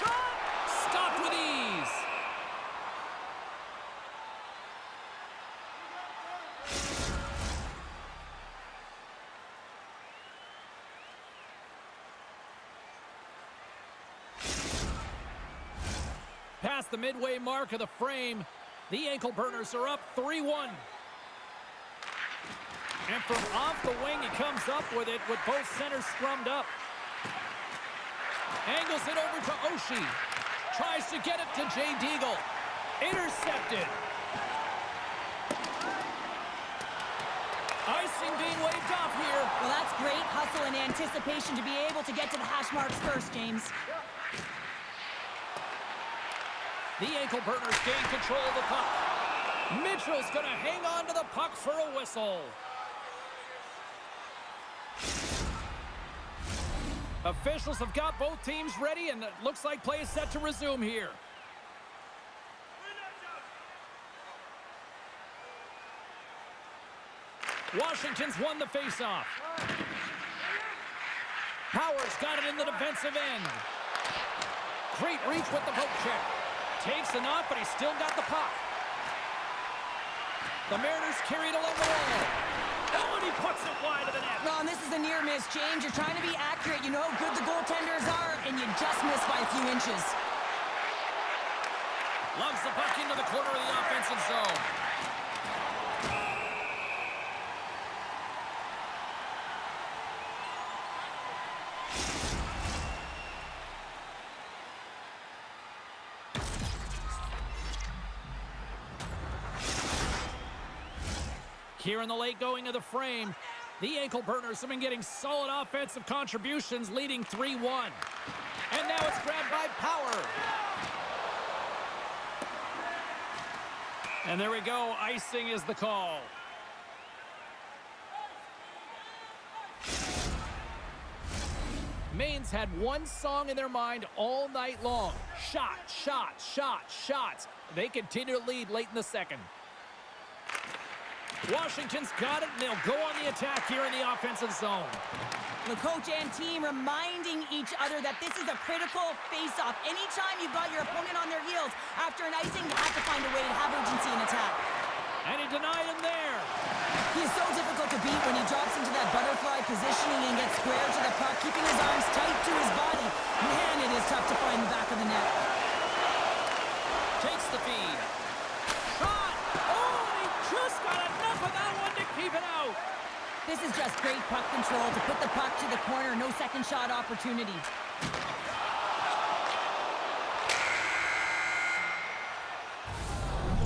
Shot! Stopped with ease. Past the midway mark of the frame, the ankle burners are up 3-1. And from off the wing, he comes up with it with both centers scrummed up. Angles it over to Oshie. Tries to get it to Jay Deagle. Intercepted. Icing being waved off here. Well, that's great hustle and anticipation to be able to get to the hash marks first, James. The ankle burners gain control of the puck. Mitchell's going to hang on to the puck for a whistle. Officials have got both teams ready, and it looks like play is set to resume here. Washington's won the faceoff. Powers got it in the defensive end. Great reach with the poke check. Takes a knock, but he's still got the puck. The Mariners carried along the wall. Oh, and he puts it wide of the net. Well, and this is a near miss, James. You're trying to be accurate. You know how good the goaltenders are, and you just miss by a few inches. Loves the puck into the corner of the offensive zone. Here in the late going of the frame, The ankle burners have been getting solid offensive contributions, leading 3-1. And now it's grabbed by Power. And there we go. Icing is the call. Maine's had one song in their mind all night long. Shot, shot, shot, shots. They continue to lead late in the second. Washington's got it, and they'll go on the attack here in the offensive zone. The coach and team reminding each other that this is a critical face-off. Anytime you've got your opponent on their heels after an icing, you have to find a way to have urgency in attack. And he denied him there. He is so difficult to beat when he drops into that butterfly positioning and gets square to the puck, keeping his arms tight to his body. Man, it is tough to find the back of the net. Takes the feed. Shot! Oh, and he just got enough of that one to keep it out. This is just great puck control to put the puck to the corner. No second shot opportunity.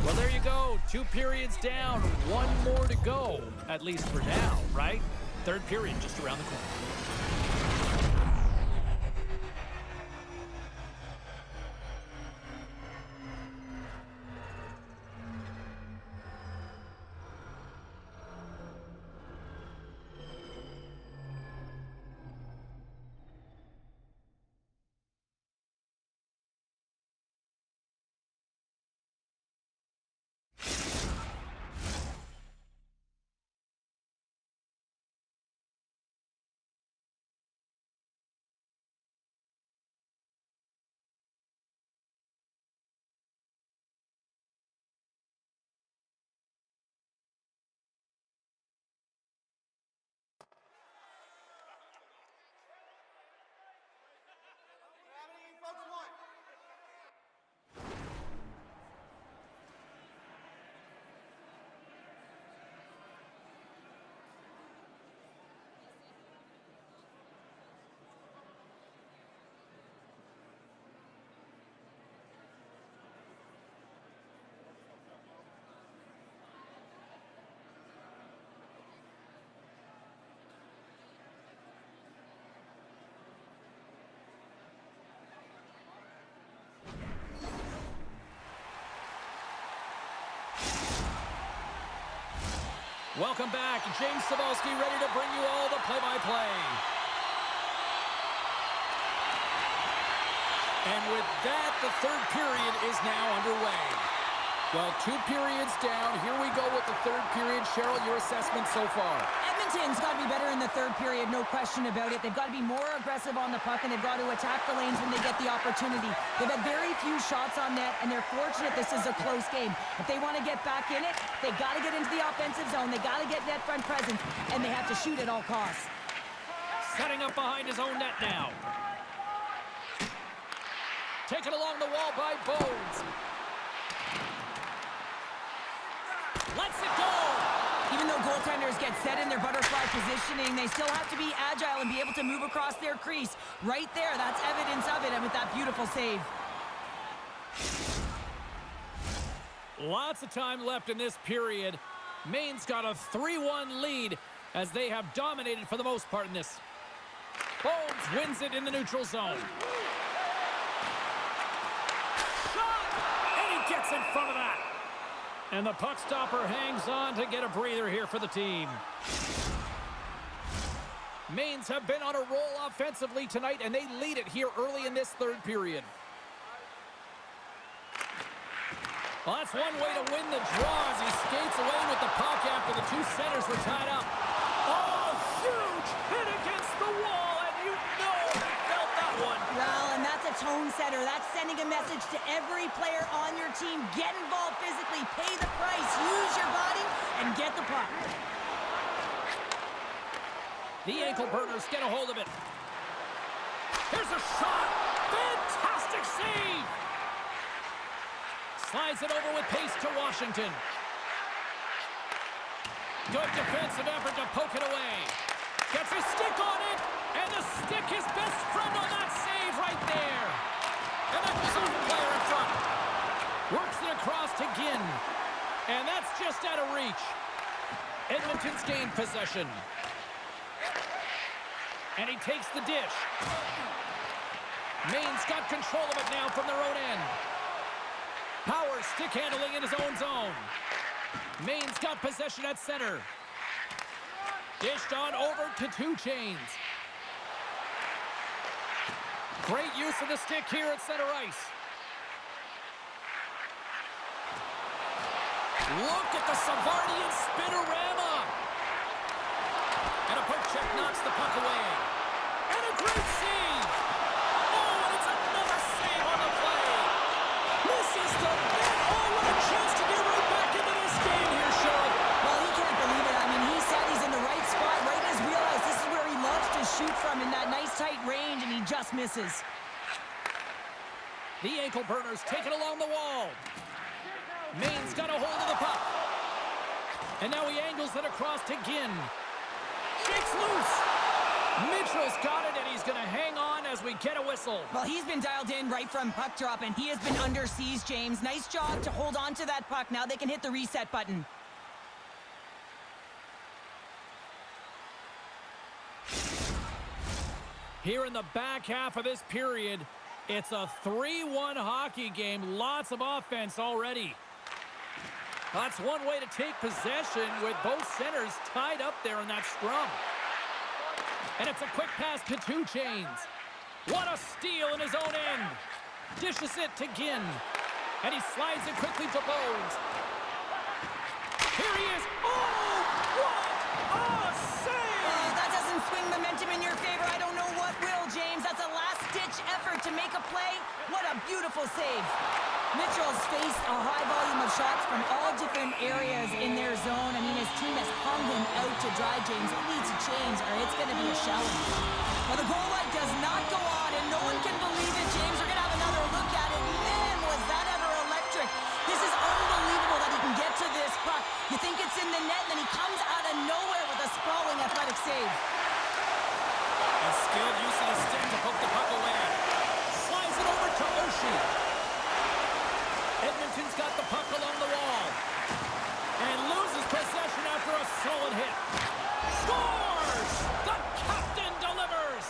Well, there you go. 2 periods down, 1 more to go. At least for now, right? Third period just around the corner. Welcome back. James Cybulski ready to bring you all the play-by-play. And with that, the third period is now underway. Well, 2 periods down. Here we go with the third period. Cheryl, your assessment so far? Edmonton's got to be better in the third period, no question about it. They've got to be more aggressive on the puck, and they've got to attack the lanes when they get the opportunity. They've had very few shots on net, and they're fortunate this is a close game. If they want to get back in it, they got to get into the offensive zone. They got to get net front presence, and they have to shoot at all costs. Setting up behind his own net now. Taken along the wall by Bones. Lets it go! Even though goaltenders get set in their butterfly positioning, they still have to be agile and be able to move across their crease. Right there, that's evidence of it, and with that beautiful save. Lots of time left in this period. Maine's got a 3-1 lead as they have dominated for the most part in this. Bones wins it in the neutral zone. Shot! And he gets in front of that. And the puck stopper hangs on to get a breather here for the team. Maine's have been on a roll offensively tonight, and they lead it here early in this third period. Well, that's one way to win the draw as he skates away with the puck after the 2 centers were tied up. Oh, huge hit against the wall, and you know he felt that one. Well, and that's a tone setter. That's sending a message to every player on your team. Get involved physically, pay the price, use your body, and get the puck. The ankle burners get a hold of it. Here's a shot. Fantastic save. Slides it over with pace to Washington. Good defensive effort to poke it away. Gets a stick on it, and the stick his best friend on that save right there. And that goes off the player in front. Works it across to Ginn. And that's just out of reach. Edmonton's gained possession. And he takes the dish. Maine's got control of it now from their own end. Power stick handling in his own zone. Maine's got possession at center. Dished on over to 2 Chains. Great use of the stick here at center ice. Look at the Savardian spinorama. And a poke check knocks the puck away. And a great save. Oh, and it's another save on the play. Misses the net. Oh, what a chance to get right back into this game here, Sean. Well, he can't believe it. I mean, he said he's in the right spot, right in his wheelhouse. This is where he loves to shoot from, in that nice tight range, and he just misses. The ankle burners take it along the wall. Maine's got a hold of the puck. And now he angles it across to Ginn. Shakes loose. Mitchell's got it, and he's going to hang on as we get a whistle. Well, he's been dialed in right from puck drop, and he has been under siege, James. Nice job to hold on to that puck. Now they can hit the reset button. Here in the back half of this period, it's a 3-1 hockey game. Lots of offense already. That's one way to take possession with both centers tied up there in that scrum. And it's a quick pass to 2 Chains. What a steal in his own end. Dishes it to Ginn. And he slides it quickly to Bones. Here he is. Oh, what a save! Oh, that doesn't swing momentum in your favor. I don't know what will, James. That's a last-ditch effort to make a play. What a beautiful save. Mitchell's faced a high volume of shots from all different areas in their zone. I mean, his team has hung him out to dry, James. It needs to change, or it's going to be a shelling. Well, the goal light does not go on, and no one can believe it, James. We're going to have another look at it. Man, was that ever electric. This is unbelievable that he can get to this puck. You think it's in the net, and then he comes out of nowhere with a sprawling athletic save. A skilled use of the stick to poke the puck away. Slides it over to Oshie. Edmonton's got the puck along the wall. And loses possession after a solid hit. Scores! The captain delivers!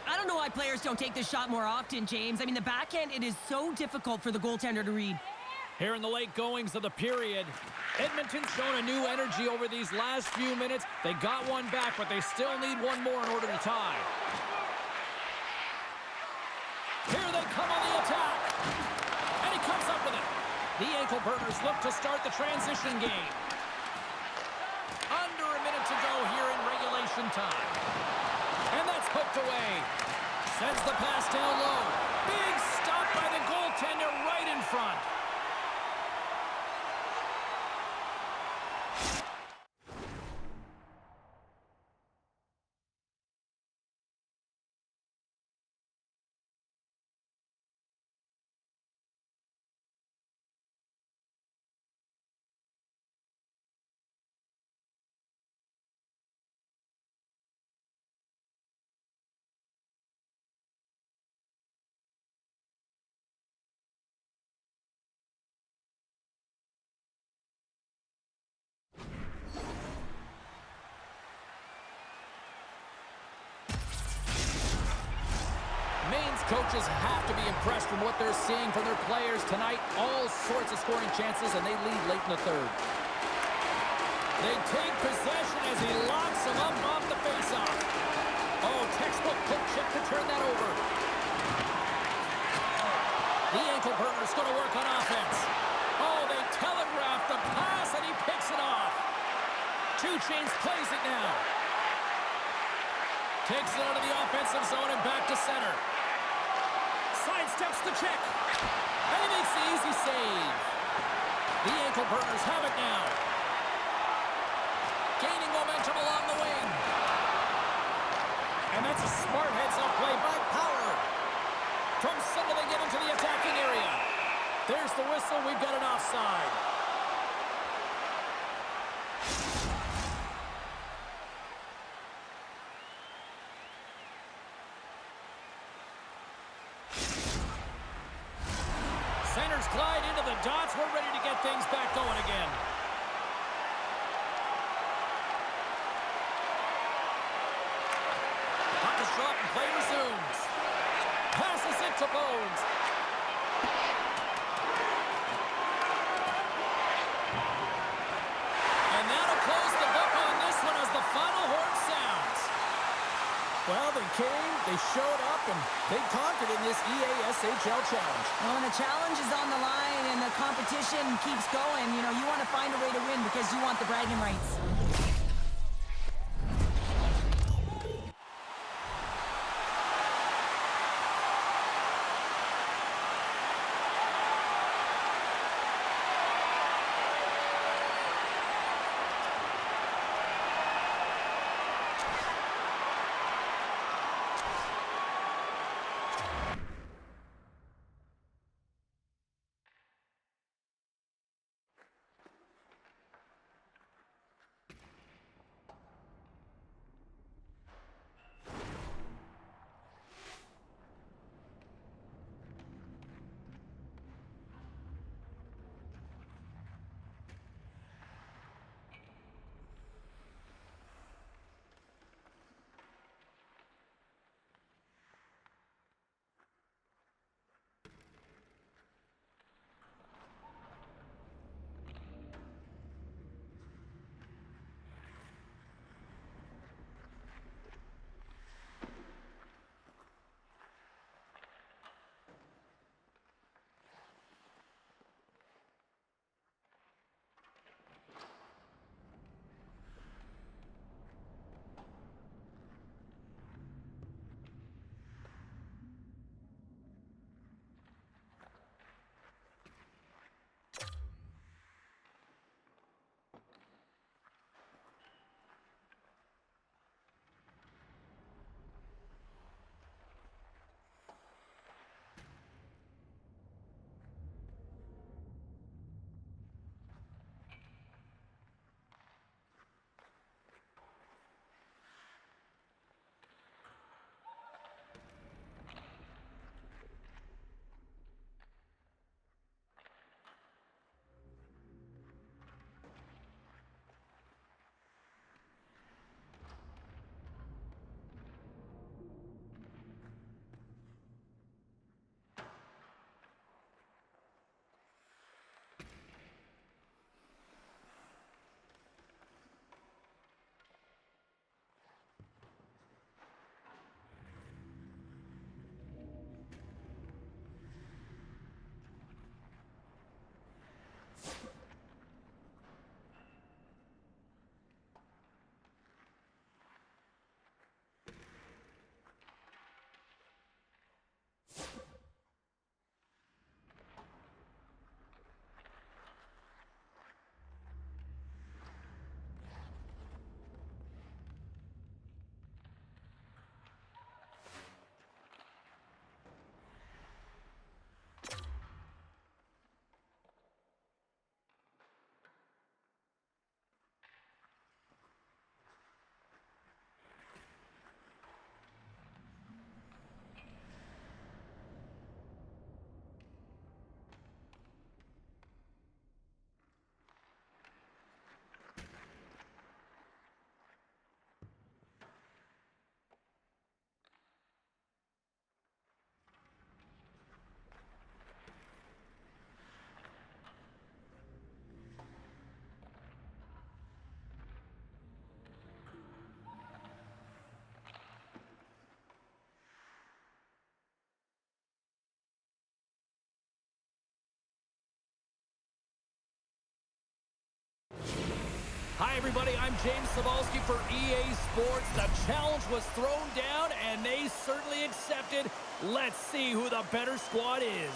I don't know why players don't take this shot more often, James. I mean, the backhand, it is so difficult for the goaltender to read. Here in the late goings of the period, Edmonton's shown a new energy over these last few minutes. They got one back, but they still need one more in order to tie. Here they come on the attack. And he comes up with it. The ankle burners look to start the transition game. Under a minute to go here in regulation time. And that's poked away. Sends the pass down low. Big stop by the goaltender right in front. Maine's coaches have to be impressed from what they're seeing from their players tonight. All sorts of scoring chances, and they lead late in the third. They take possession as he locks them up off the faceoff. Oh, textbook poke check to turn that over. The ankle burner's going to work on offense. Oh, they telegraph the pass, and he picks it off. 2 Chains plays it now. Takes it out of the offensive zone and back to center. Sidesteps the check. And he makes the easy save. The ankle burners have it now. Gaining momentum along the wing. And that's a smart heads-up play by Power. From center they get into the attacking area. There's the whistle. We've got an offside. Center runners glide into the dots. We're ready to get things back going again. Puck is dropped and play resumes. Passes it to Bones. And that'll close the book on this one as the final horn sounds. Well, they came, they showed up, and they conquered in this SAHL challenge. Well, when the challenge is on the line and the competition keeps going, you know, you want to find a way to win because you want the bragging rights. Hi, everybody. I'm James Cebulski for EA Sports. The challenge was thrown down, and they certainly accepted. Let's see who the better squad is.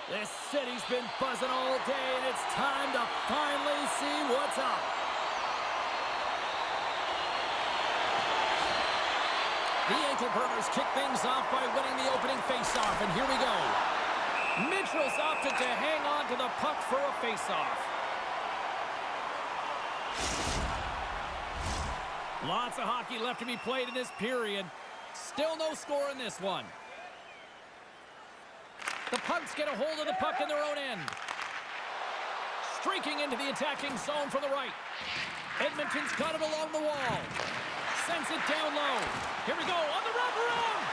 This city's been buzzing all day, and it's time to finally see what's up. The ankle burners kick things off by winning the opening faceoff, and here we go. Mitchell's opted to hang on to the puck for a faceoff. Lots of hockey left to be played in this period. Still no score in this one. The Punks get a hold of the puck in their own end. Streaking into the attacking zone from the right. Edmonton's got it along the wall. Sends it down low. Here we go on the wraparound.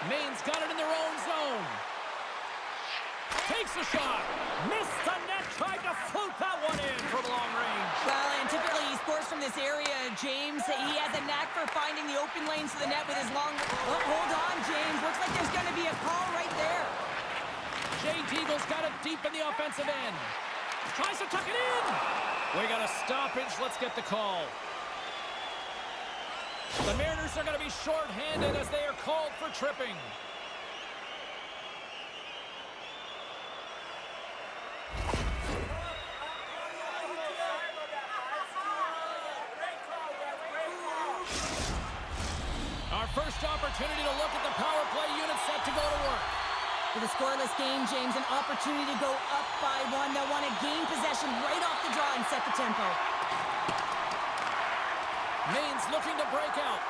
Maine's got it in their own zone. Takes a shot. Missed the net. Tried to float that one in from long range. Well, and typically he scores from this area, James. He has a knack for finding the open lanes to the net with his long... Oh, hold on, James. Looks like there's going to be a call right there. Jay Deagle's got it deep in the offensive end. Tries to tuck it in. We got a stoppage. Let's get the call. The Mariners are going to be short-handed as they are called for tripping. Our first opportunity to look at the power play unit set to go to work. With a scoreless game, James, an opportunity to go up by one. They'll want to gain possession right off the draw and set the tempo. Maine's looking to break out.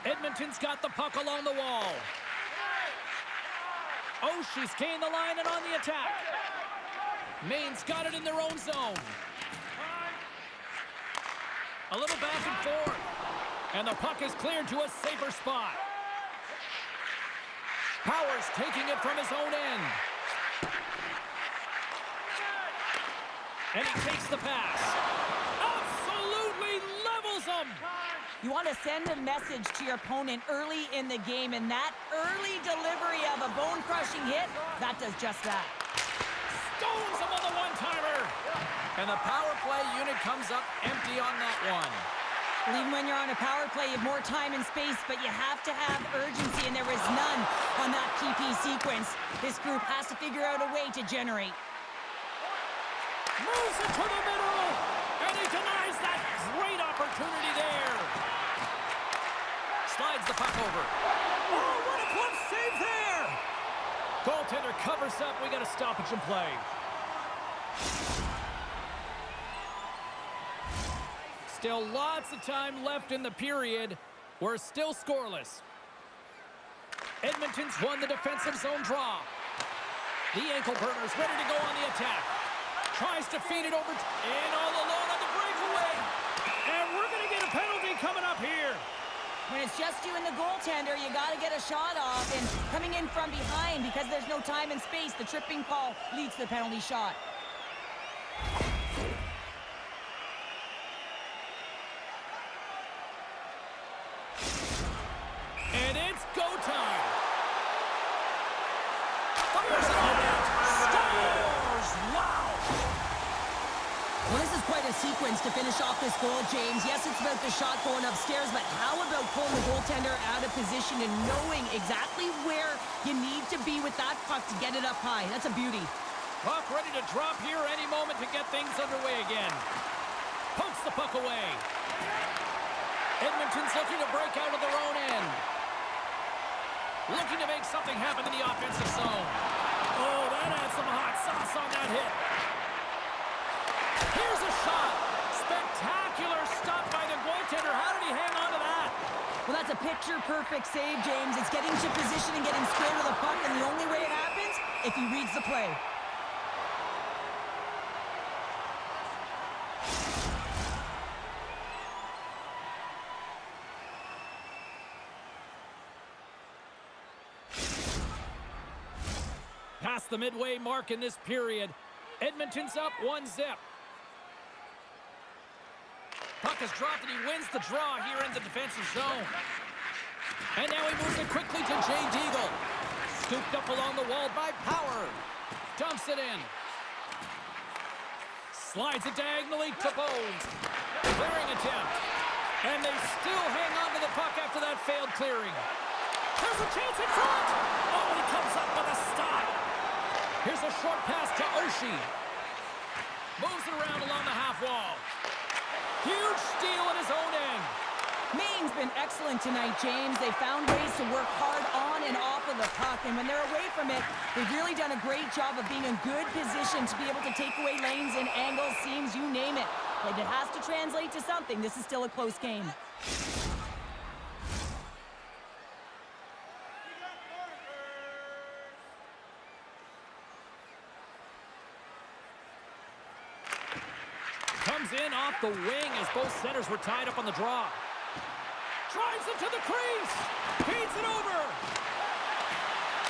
Edmonton's got the puck along the wall. Oh, she's gained the line and on the attack. Maine's got it in their own zone. A little back and forth. And the puck is cleared to a safer spot. Powers taking it from his own end. And he takes the pass. Absolutely levels him. You want to send a message to your opponent early in the game, and that early delivery of a bone-crushing hit, that does just that. Stones him on the one-timer. And the power play unit comes up empty on that one. Well, even when you're on a power play, you have more time and space, but you have to have urgency, and there was none on that PP sequence. This group has to figure out a way to generate. Moves it to the middle, and he denies that great opportunity there. Slides the puck over. Oh, what a glove save there! Goaltender covers up. We got a stoppage in play. Still lots of time left in the period. We're still scoreless. Edmonton's won the defensive zone draw. The ankle burner's ready to go on the attack. Tries to feed it over and all alone on the breakaway. And we're going to get a penalty coming up here. When it's just you and the goaltender, you got to get a shot off, and coming in from behind because there's no time and space, the tripping call leads to the penalty shot. And it's go time. Fires it on net. Scores! Wow! Well, this is quite a sequence to finish off this goal, James. Yes, it's about the shot going upstairs, but how about pulling the goaltender out of position and knowing exactly where you need to be with that puck to get it up high? That's a beauty. Puck ready to drop here any moment to get things underway again. Pokes the puck away. Edmonton's looking to break out of their own end. Looking to make something happen in the offensive zone. Oh, that adds some hot sauce on that hit. Here's a shot. Spectacular stop by the goaltender. How did he hang on to that? Well, that's a picture-perfect save, James. It's getting to position and getting square to the puck, and the only way it happens, if he reads the play. Past the midway mark in this period. Edmonton's up 1-0. Puck is dropped and he wins the draw here in the defensive zone. And now he moves it quickly to Jay Deagle. Scooped up along the wall by Power. Dumps it in. Slides it diagonally to Bones. Clearing attempt. And they still hang on to the puck after that failed clearing. There's a chance in front. Oh, he comes up with a stop. Here's a short pass to Oshie. Moves it around along the half wall. Huge steal in his own end. Maine's been excellent tonight, James. They found ways to work hard on and off of the puck, and when they're away from it, they've really done a great job of being in good position to be able to take away lanes and angles, seams, you name it. But it has to translate to something. This is still a close game. Comes in off the wing as both centers were tied up on the draw. Drives it to the crease. Feeds it over.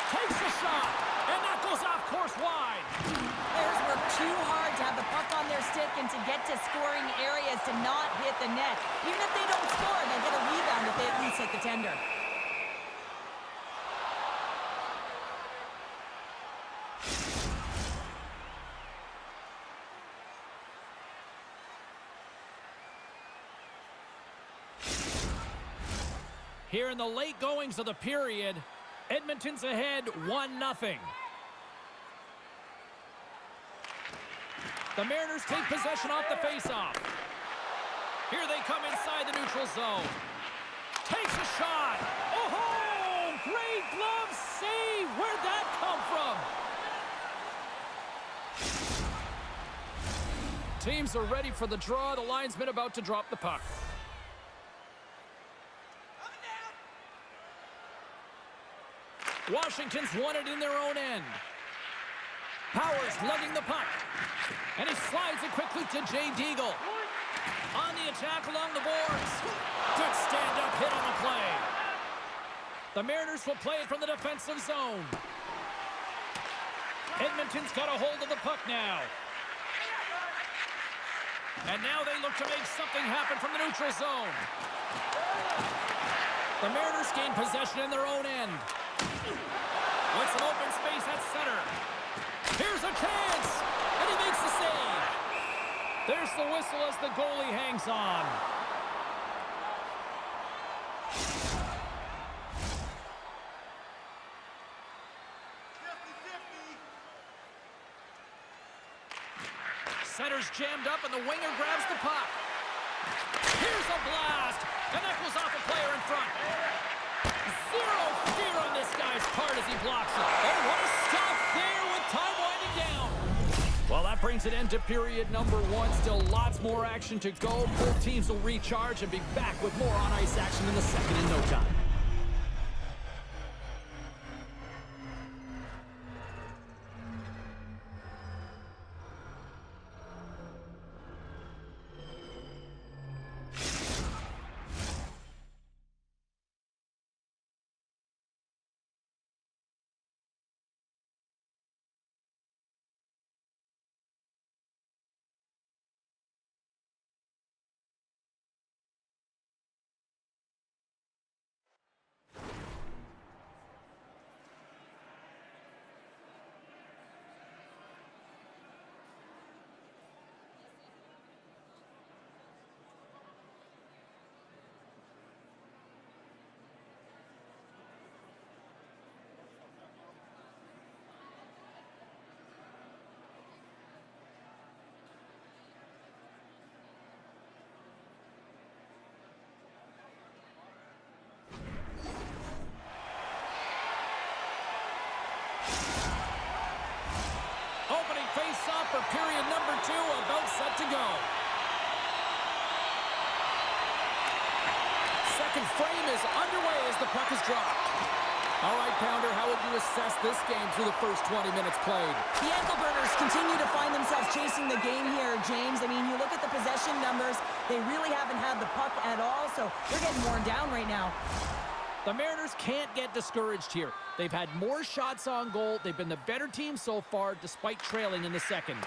Takes a shot. And that goes off course wide. Players work too hard to have the puck on their stick and to get to scoring areas to not hit the net. Even if they don't score, they'll get a rebound if they at least hit the tender. Here in the late goings of the period, Edmonton's ahead 1-0. The Mariners take possession off the faceoff. Here they come inside the neutral zone. Takes a shot. Oh, great glove save. Where'd that come from? Teams are ready for the draw. The linesman about to drop the puck. Washington's won it in their own end. Powers lugging the puck. And he slides it quickly to Jay Deagle. On the attack along the boards. Good stand-up hit on the play. The Mariners will play it from the defensive zone. Edmonton's got a hold of the puck now. And now they look to make something happen from the neutral zone. The Mariners gain possession in their own end. With some open space at center. Here's a chance! And he makes the save. There's the whistle as the goalie hangs on. Center's jammed up and the winger grabs the puck. Here's a blast! And that goes off a player in front. Zero fear on this guy's part as he blocks it. Oh, what a stop there with time winding down. Well, that brings an end to period number 1. Still lots more action to go. Both teams will recharge and be back with more on-ice action in the second in no time. Face-off for period number 2, about set to go. Second frame is underway as the puck is dropped. All right, Pounder, how would you assess this game through the first 20 minutes played? The ankle burners continue to find themselves chasing the game here, James. I mean, you look at the possession numbers, they really haven't had the puck at all, so they're getting worn down right now. The Mariners can't get discouraged here. They've had more shots on goal. They've been the better team so far, despite trailing in the second.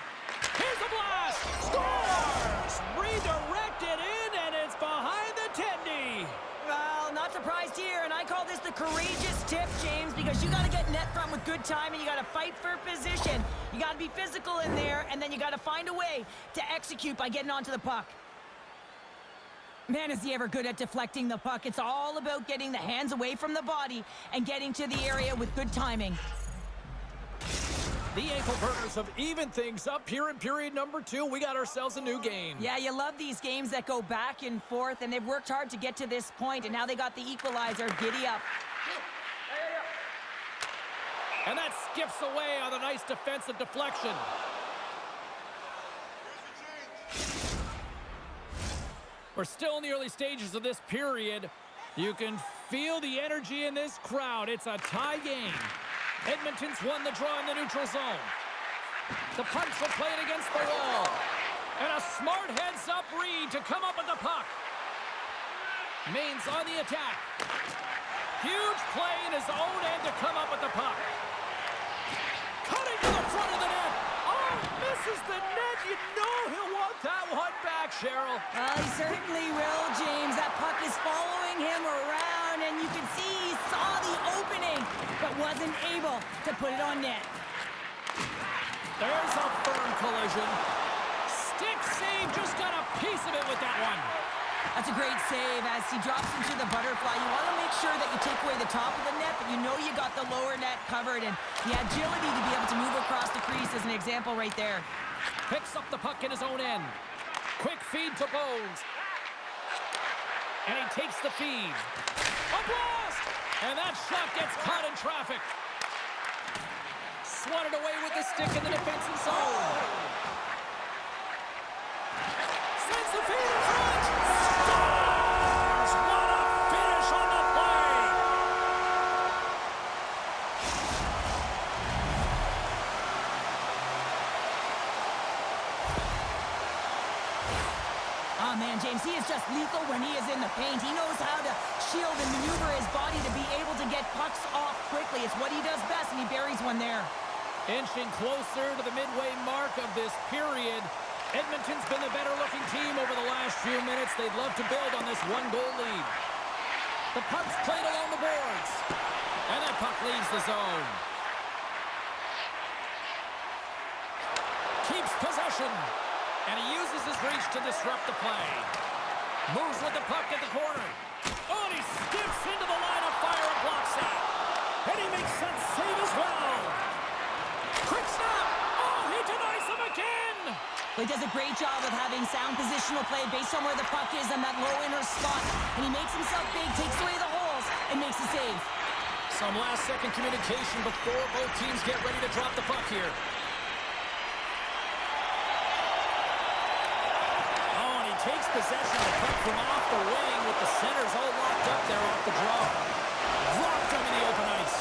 Here's a blast! Scores! Redirected in, and it's behind the tendy. Well, not surprised here, and I call this the courageous tip, James, because you got to get net front with good time, and you got to fight for position. You got to be physical in there, and then you got to find a way to execute by getting onto the puck. Man, is he ever good at deflecting the puck. It's all about getting the hands away from the body and getting to the area with good timing. The ankle burners have evened things up here in period number 2. We got ourselves a new game. Yeah, you love these games that go back and forth, and they've worked hard to get to this point, and now they got the equalizer. Giddy up. And that skips away on a nice defensive deflection. We're still in the early stages of this period. You can feel the energy in this crowd. It's a tie game. Edmonton's won the draw in the neutral zone. The punch will play it against the wall. And a smart heads-up read to come up with the puck. Maine's on the attack. Huge play in his own end to come up with the puck. Cutting to the front of the net. Oh, misses the net. You know he'll want that one back, Cheryl. Well, he certainly will, James. That puck is following him around, and you can see he saw the opening, but wasn't able to put it on net. There's a firm collision. Stick save, just got a piece of it with that one. That's a great save as he drops into the butterfly. You want to make sure that you take away the top of the net, but you know you got the lower net covered, and the agility to be able to move across the crease is an example right there. Picks up the puck in his own end. Quick feed to Bones. And he takes the feed. A blast! And that shot gets caught in traffic. Swatted away with the stick in the defensive zone. Sends the feed in front. Scores! What a finish on the play! Oh, man, James, he is just lethal when he is in the paint. He knows how to shield and maneuver his body to be able to get pucks off quickly. It's what he does best, and he buries one there. Inching closer to the midway mark of this period. Edmonton's been the better-looking team over the last few minutes. They'd love to build on this one-goal lead. The puck's played along the boards. And that puck leaves the zone. Keeps possession. And he uses his reach to disrupt the play. Moves with the puck at the corner. Oh, and he skips into the line of fire and blocks that. And he makes that save as well. Quick snap. Oh, he denies him again. He does a great job of having sound positional play based on where the puck is in that low inner spot. And he makes himself big, takes away the holes, and makes the save. Some last-second communication before both teams get ready to drop the puck here. Oh, and he takes possession of the puck from off the wing with the centers all locked up there off the draw. Dropped him in the open ice.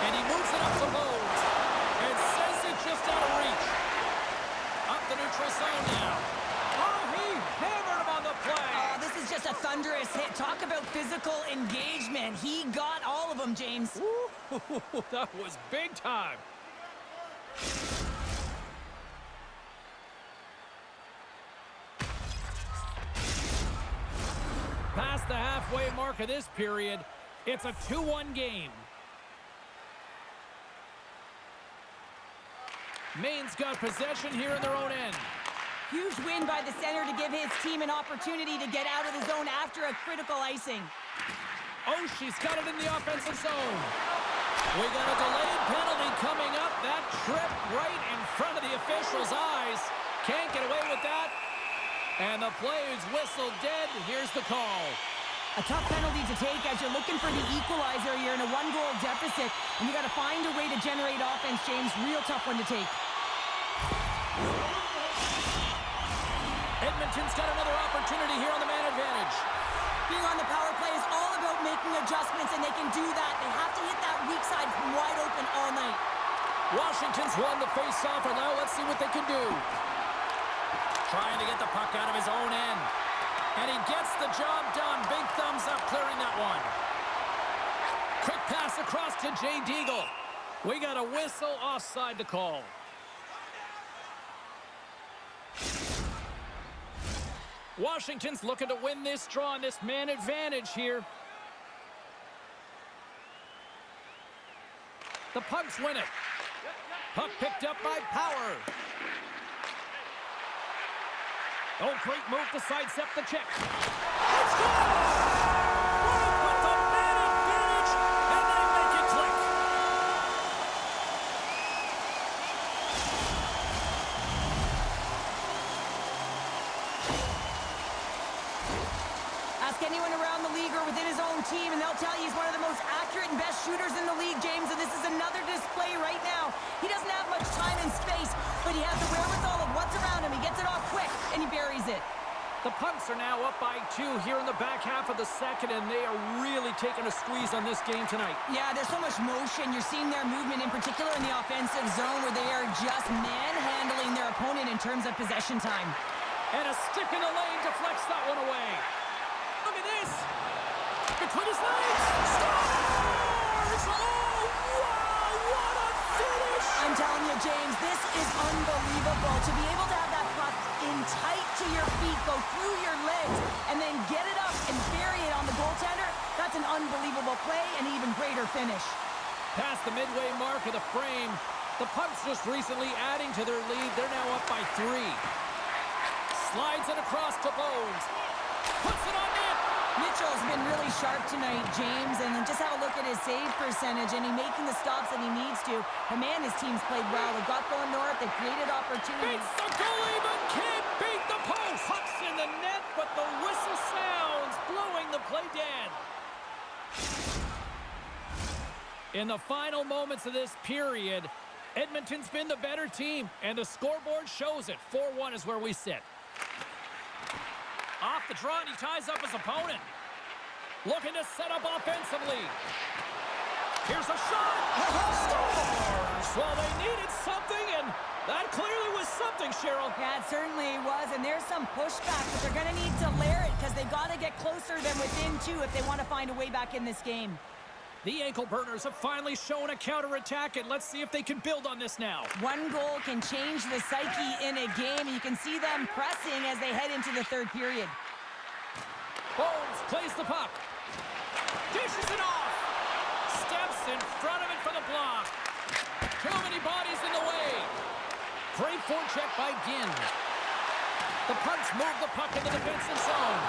And he moves it up to Bones. And sends it just out of reach. Up the neutral zone now. Oh, he hammered him on the play. Oh, this is just a thunderous hit. Talk about physical engagement. He got all of them, James. Ooh, that was big time. Past the halfway mark of this period, it's a 2-1 game. Maine's got possession here in their own end. Huge win by the center to give his team an opportunity to get out of the zone after a critical icing. Oh, she's got it in the offensive zone. We got a delayed penalty coming up. That trip right in front of the official's eyes. Can't get away with that. And the play is whistled dead. Here's the call. A tough penalty to take as you're looking for the equalizer. You're in a one-goal deficit, and you got to find a way to generate offense, James. Real tough one to take. Edmonton's got another opportunity here on the man advantage. Being on the power play is all about making adjustments, and they can do that. They have to hit that weak side wide open all night. Washington's won the face-off, and now let's see what they can do. Trying to get the puck out of his own end. And he gets the job done. Big thumbs up clearing that one. Quick pass across to Jay Deagle. We got a whistle offside to call. Washington's looking to win this draw on this man advantage here. The Pugs win it. Puck picked up by Power. Oh, great move to sidestep the check. Let's go! With the man advantage, and they make it click. Ask anyone around the league or within his own team, and they'll tell you he's one of the most accurate and best shooters in the league, James, and this is another display right now. He doesn't have much time and space, but he has the wherewithal of what's around him. He gets it off quick, and he buries it. The Punks are now up by 2 here in the back half of the second, and they are really taking a squeeze on this game tonight. Yeah, there's so much motion. You're seeing their movement, in particular in the offensive zone, where they are just manhandling their opponent in terms of possession time. And a stick in the lane deflects that one away. Look at this. Between his legs. Scores! Oh, wow, what a finish! I'm telling you, James, this is unbelievable. To be able to have that puck in tight to your feet, go through your legs, and then get it up and bury it on the goaltender, that's an unbelievable play and even greater finish. Past the midway mark of the frame, the Punks just recently adding to their lead. They're now up by 3. Slides it across to Bones. Puts it on net. Mitchell's been really sharp tonight, James, and then just have a look at his save percentage, and he's making the stops that he needs to. But man, his team's played well. They've got going north. They've created opportunities. Beats the goalie, but can't beat the post. Pucks in the net, but the whistle sounds, blowing the play dead. In the final moments of this period, Edmonton's been the better team, and the scoreboard shows it. 4-1 is where we sit. Off the draw, and he ties up his opponent. Looking to set up offensively. Here's a shot. Scores! Well, they needed something, and that clearly was something, Cheryl. Yeah, it certainly was, and there's some pushback, but they're going to need to layer it because they've got to get closer than within 2 if they want to find a way back in this game. The ankle burners have finally shown a counterattack, and let's see if they can build on this now. One goal can change the psyche in a game. You can see them pressing as they head into the third period. Bones plays the puck. Dishes it off. Steps in front of it for the block. Too many bodies in the way. Great forecheck by Ginn. The Punks move the puck in the defensive zone.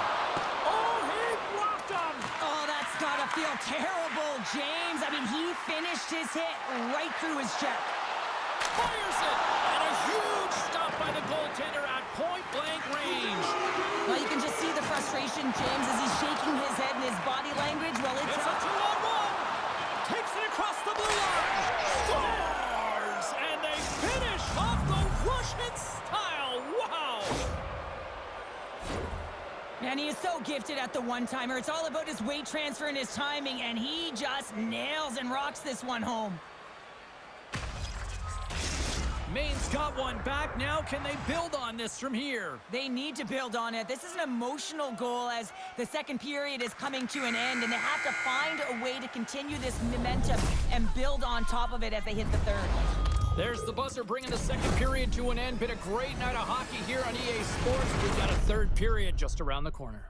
Oh, he blocked him. Oh, that's gotta feel terrible, James. I mean, he finished his hit right through his check. Fires it. And a huge stop by the goaltender at point-blank range. Well, you can just see the frustration, James, as he's shaking his head and his body language. Well, It's a 2-on-1. Takes it across the blue line. Scores! And they finish off the Russian style. Wow! And he is so gifted at the one-timer. It's all about his weight transfer and his timing, and he just nails and rocks this one home. Maine's got one back. Now can they build on this from here? They need to build on it. This is an emotional goal as the second period is coming to an end, and they have to find a way to continue this momentum and build on top of it as they hit the third. There's the buzzer bringing the second period to an end. Been a great night of hockey here on EA Sports. We've got a third period just around the corner.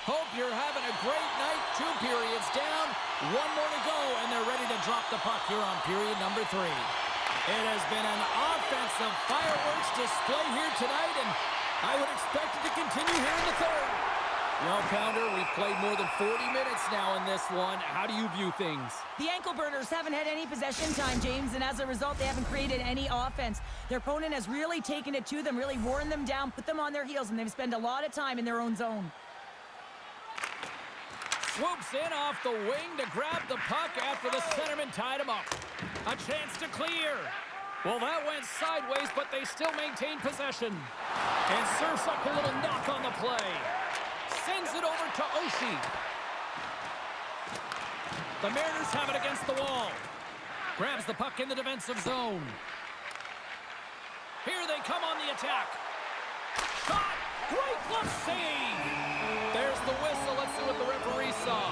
Hope you're having a great night. 2 periods down, 1 more to go, and they're ready to drop the puck here on period number 3. It has been an offensive fireworks display here tonight, and I would expect it to continue here in the third. Well, Pounder, we've played more than 40 minutes now in this one. How do you view things? The ankle burners haven't had any possession time, James, and as a result, they haven't created any offense. Their opponent has really taken it to them, really worn them down, put them on their heels, and they've spent a lot of time in their own zone. Swoops in off the wing to grab the puck after the centerman tied him up. A chance to clear. Well, that went sideways, but they still maintain possession. And serves up a little knock on the play. Sends it over to Oshie. The Mariners have it against the wall. Grabs the puck in the defensive zone. Here they come on the attack. Shot! Great glove save! There's the whistle. Let's see what the referee saw.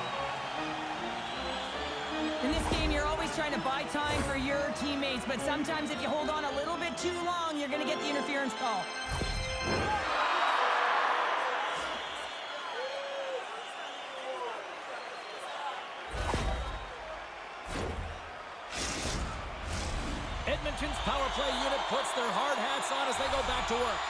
In this game, you're always trying to buy time for your teammates, but sometimes if you hold on a little bit too long, you're going to get the interference call. Edmonton's power play unit puts their hard hats on as they go back to work.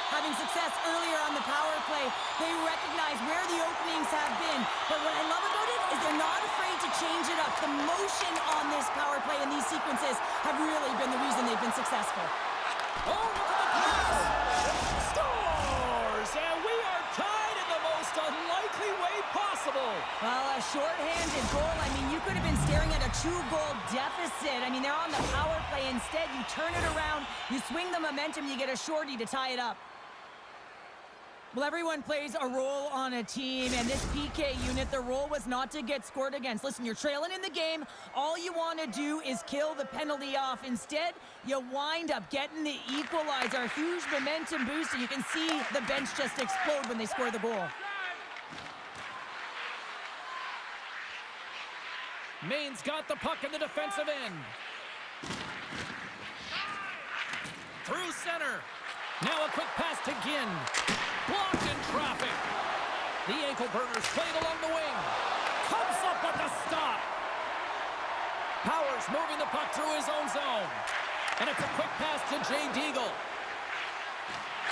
Having success earlier on the power play, they recognize where the openings have been. But what I love about it is they're not afraid to change it up. The motion on this power play and these sequences have really been the reason they've been successful. Oh, look at the pass! Scores! And we are tied in the most unlikely way possible. Well, a shorthanded goal. I mean, you could have been staring at a 2-goal deficit. I mean, they're on the power play. Instead, you turn it around, you swing the momentum, you get a shorty to tie it up. Well, everyone plays a role on a team, and this PK unit, the role was not to get scored against. Listen, you're trailing in the game. All you want to do is kill the penalty off. Instead, you wind up getting the equalizer, a huge momentum booster. You can see the bench just explode when they score the goal. Maine's got the puck in the defensive end. Through center. Now a quick pass to Ginn. Blocked in traffic. The ankle burners played along the wing. Comes up with the stop. Powers moving the puck through his own zone. And it's a quick pass to Jay Deagle.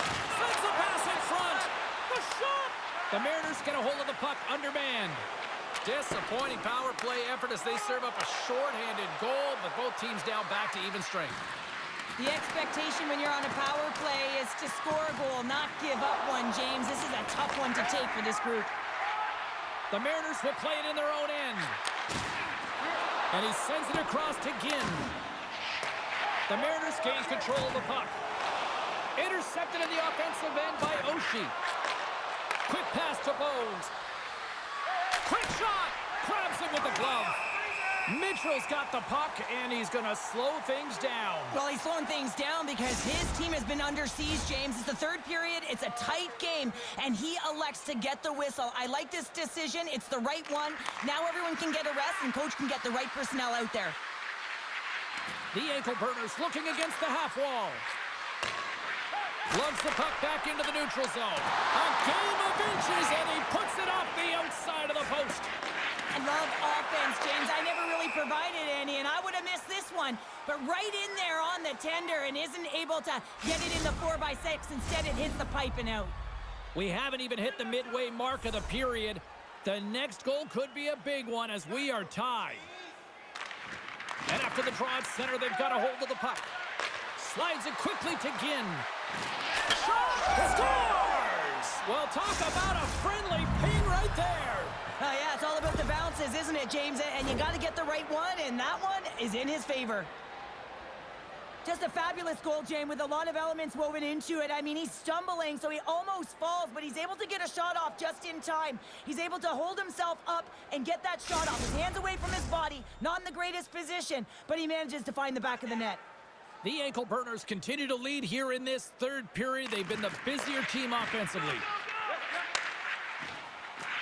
Sends the pass in front. The shot. The Mariners get a hold of the puck undermanned. Disappointing power play effort as they serve up a shorthanded goal, but both teams down back to even strength. The expectation when you're on a power play is to score a goal, not give up one, James. This is a tough one to take for this group. The Mariners will play it in their own end. And he sends it across to Ginn. The Mariners gain control of the puck. Intercepted in the offensive end by Oshie. Quick pass to Bones. Quick shot! Grabs it with the glove. Mitchell's got the puck, and he's going to slow things down. Well, he's slowing things down because his team has been under siege, James. It's the third period. It's a tight game, and he elects to get the whistle. I like this decision. It's the right one. Now everyone can get a rest, and coach can get the right personnel out there. The ankle burners looking against the half wall. Lugs the puck back into the neutral zone. A game of inches, and he puts it off the outside of the post. I love offense, James. I never really provided any, and I would have missed this one. But right in there on the tender and isn't able to get it in the 4x6. Instead, it hits the pipe and out. We haven't even hit the midway mark of the period. The next goal could be a big one as we are tied. And after the draw at center, they've got a hold of the puck. Slides it quickly to Ginn. Shot! Scores! Well, talk about a friendly ping right there. Oh, yeah, it's all about the bounces, isn't it, James? And you got to get the right one, and that one is in his favor. Just a fabulous goal, James, with a lot of elements woven into it. I mean, he's stumbling, so he almost falls, but he's able to get a shot off just in time. He's able to hold himself up and get that shot off. His hands away from his body, not in the greatest position, but he manages to find the back of the net. The ankle burners continue to lead here in this third period. They've been the busier team offensively.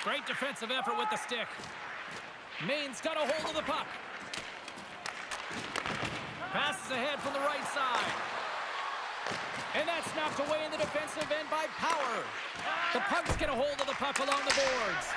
Great defensive effort with the stick. Maine's got a hold of the puck. Passes ahead from the right side. And that's knocked away in the defensive end by Power. The Pugs get a hold of the puck along the boards.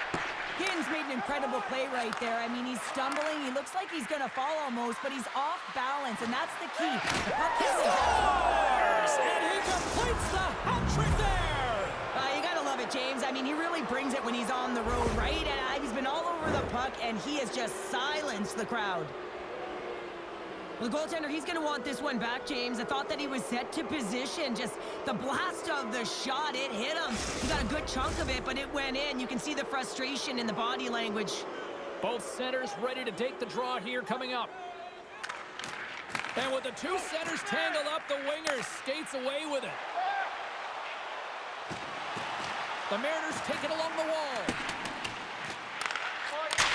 Ginn's made an incredible play right there. I mean, he's stumbling. He looks like he's going to fall almost, but he's off balance, and that's the key. The puck scores! And he completes the hat trick there! You got to love it, James. I mean, he really brings it when he's on the road, right? And he's been all over the puck, and he has just silenced the crowd. Well, the goaltender, he's going to want this one back, James. I thought that he was set to position. Just the blast of the shot, it hit him. He got a good chunk of it, but it went in. You can see the frustration in the body language. Both centers ready to take the draw here coming up. And with the two centers tangled up, the winger skates away with it. The Mariners take it along the wall.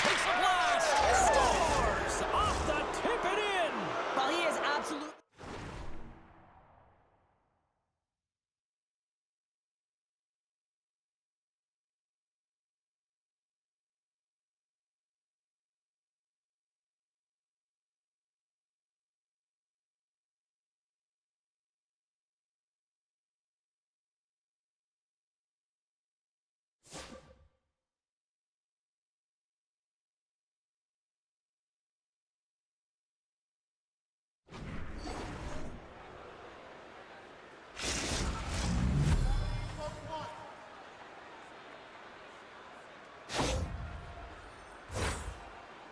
Takes a blast. Scores! Off the tip and in. Well, he is absolutely...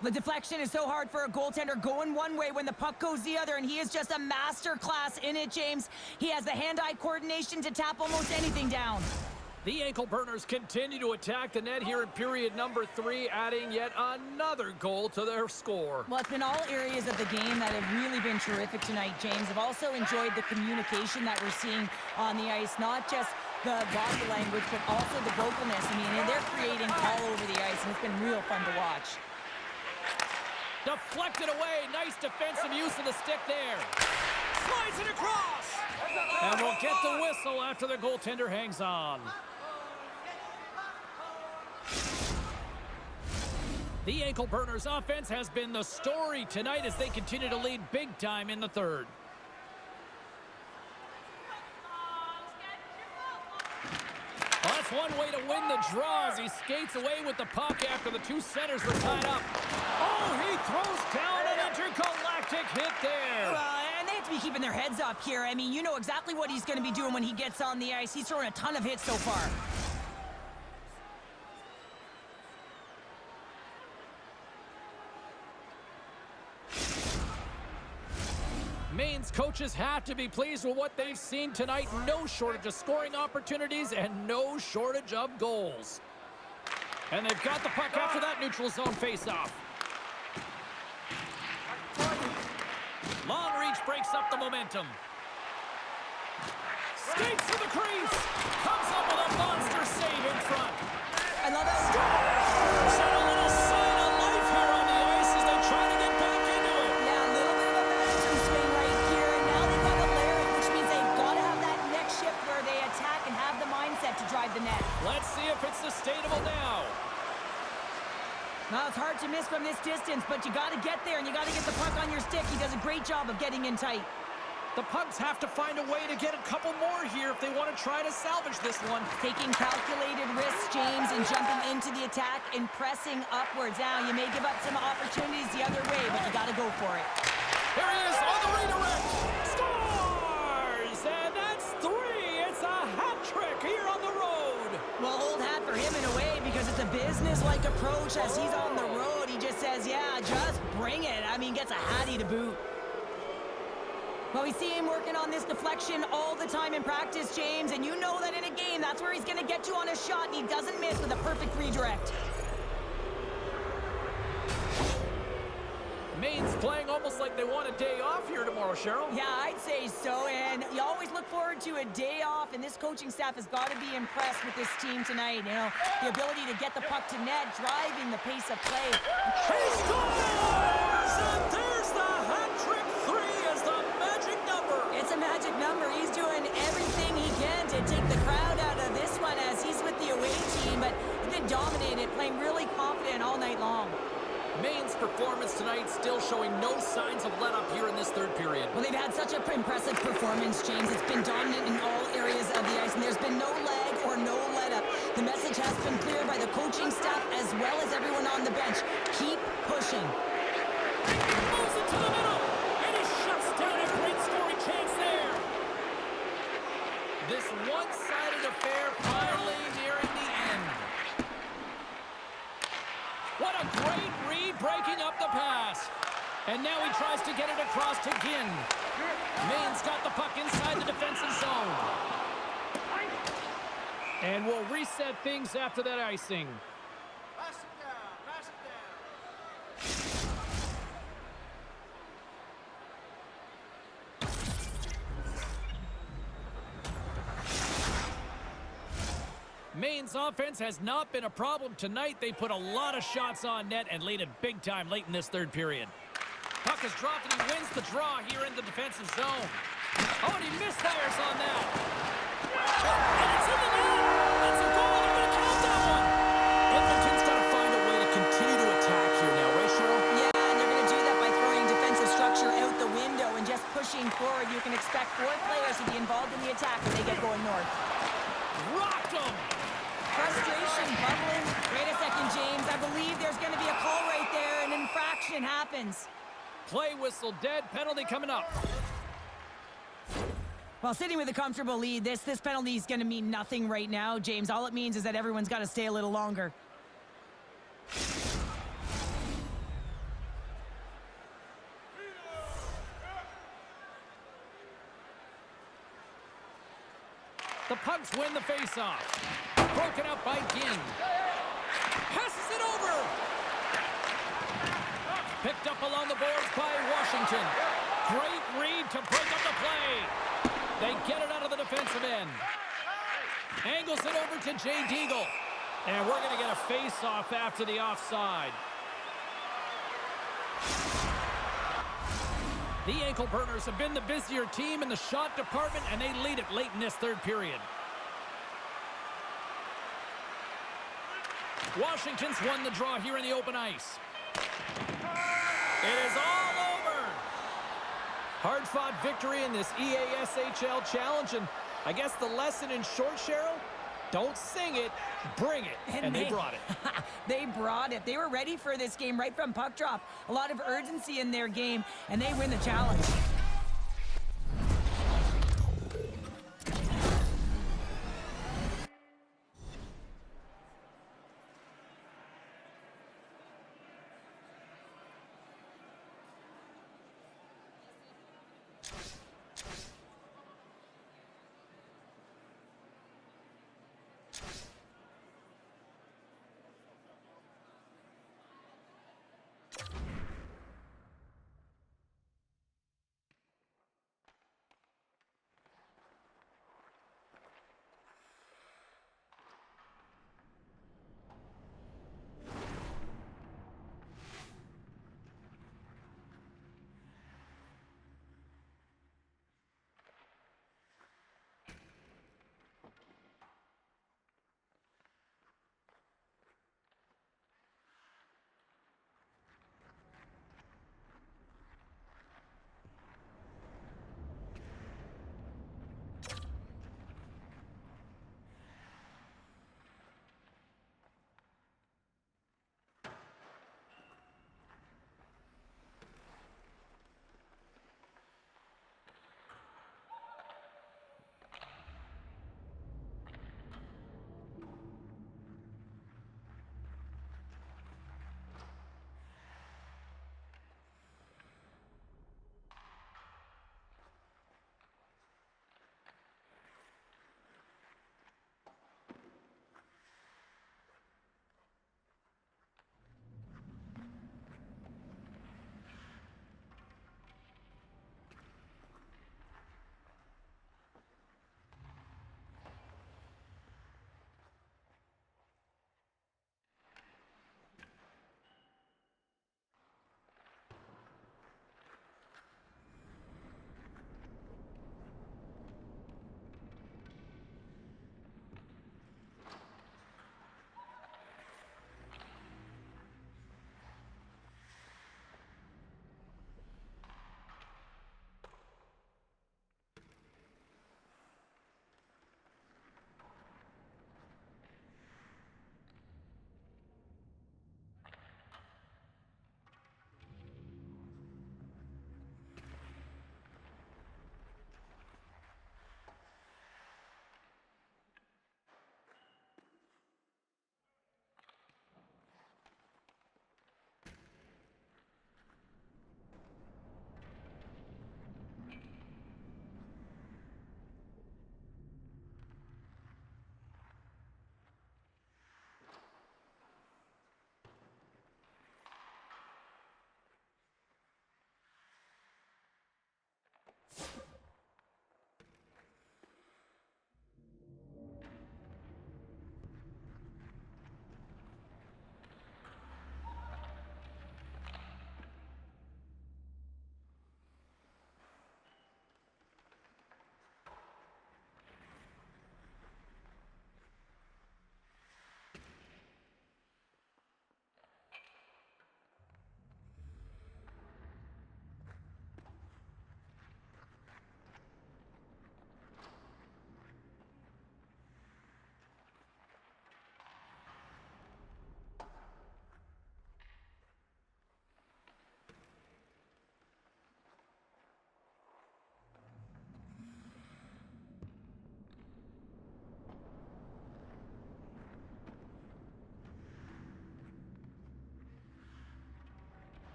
The deflection is so hard for a goaltender, going one way when the puck goes the other, and he is just a master class in it, James. He has the hand-eye coordination to tap almost anything down. The ankle burners continue to attack the net here in period number 3, adding yet another goal to their score. Well, it's been all areas of the game that have really been terrific tonight, James. I've also enjoyed the communication that we're seeing on the ice, not just the body language, but also the vocalness. I mean, they're creating all over the ice, and it's been real fun to watch. Deflected away. Nice defensive use of the stick there. Slides it across. And we'll get the whistle after the goaltender hangs on. The ankle burners offense has been the story tonight as they continue to lead big time in the third. Well, that's one way to win the draw as he skates away with the puck after the two centers were tied up. Oh, he throws down an intergalactic hit there. And they have to be keeping their heads up here. I mean, you know exactly what he's going to be doing when he gets on the ice. He's throwing a ton of hits so far. Maine's coaches have to be pleased with what they've seen tonight. No shortage of scoring opportunities and no shortage of goals. And they've got the puck after that neutral zone faceoff. Long reach breaks up the momentum. Skates to the crease. Comes up with a monster save in front. I love that. Scores! And a little sign of life here on the ice as they try to get back into it. Yeah, a little bit of a momentum swing right here, and now they've got to layer it, which means they've got to have that next shift where they attack and have the mindset to drive the net. Let's see if it's sustainable now. Now, it's hard to miss from this distance, but you got to get there, and you got to get the puck on your stick. He does a great job of getting in tight. The Pugs have to find a way to get a couple more here if they want to try to salvage this one. Taking calculated risks, James, and jumping into the attack and pressing upwards. Now, you may give up some opportunities the other way, but you got to go for it. Here he is on the redirect. Scores! And that's 3. It's a hat trick here on the road. Well, old hat for him in a way because it's a business-like approach as he's on the road. He just says, yeah, just bring it. I mean, gets a hattie to boot. Well, we see him working on this deflection all the time in practice, James, and you know that in a game, that's where he's going to get you on a shot, and he doesn't miss with a perfect redirect. Maine's playing almost like they want a day off here tomorrow, Cheryl. Yeah, I'd say so, and you always look forward to a day off, and this coaching staff has got to be impressed with this team tonight. You know, the ability to get the puck to net, driving the pace of play. He scores! And there's the hat trick. 3 is the magic number. It's a magic number. He's doing everything he can to take the crowd out of this one as he's with the away team, but he's been dominated, playing really confident all night long. Maine's performance tonight still showing no signs of let up here in this third period. Well, they've had such an impressive performance, James. It's been dominant in all areas of the ice, and there's been no lag or no let up. The message has been clear by the coaching staff as well as everyone on the bench. Keep pushing. Moves it to the middle, and he shuts down a great scoring chance there. This one-sided affair finally nearing the end. What a great read breaking up the pass. And now he tries to get it across to Ginn. Maine's got the puck inside the defensive zone. And we'll reset things after that icing. Pass it down, pass it down. Maine's offense has not been a problem tonight. They put a lot of shots on net and laid it big time late in this third period. Puck is dropped and he wins the draw here in the defensive zone. Oh, and he misfires on that. And it's in the net. That's a goal. They're going to count that one. Edmonton's got to find a way to continue to attack here now, right, Cheryl? Yeah, and they're going to do that by throwing defensive structure out the window and just pushing forward. You can expect 4 players to be involved in the attack when they get going north. Rocked him. Frustration bubbling. Wait a second, James. I believe there's going to be a call right there. An infraction happens. Play whistle dead. Penalty coming up. Well, sitting with a comfortable lead, this penalty is going to mean nothing right now, James. All it means is that everyone's got to stay a little longer. The Pugs win the faceoff. Broken up by Ginn. Passes it over. Picked up along the boards by Washington. Great read to break up the play. They get it out of the defensive end. Angles it over to Jay Deagle. And we're going to get a face-off after the offside. The ankle burners have been the busier team in the shot department, and they lead it late in this third period. Washington's won the draw here in the open ice. It is all over. Hard-fought victory in this EASHL challenge, and I guess the lesson in short, Cheryl, don't sing it, bring it, and they brought it. They brought it. They were ready for this game right from puck drop. A lot of urgency in their game, and they win the challenge.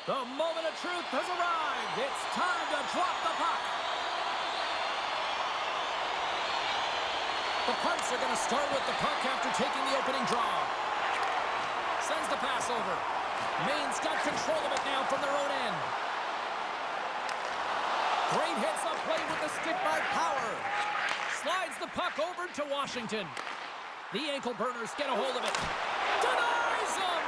The moment of truth has arrived. It's time to drop the puck. The punts are going to start with the puck after taking the opening draw. Sends the pass over. Maine's got control of it now from their own end. Great heads-up play with the stick by Power. Slides the puck over to Washington. The ankle burners get a hold of it. Denies them!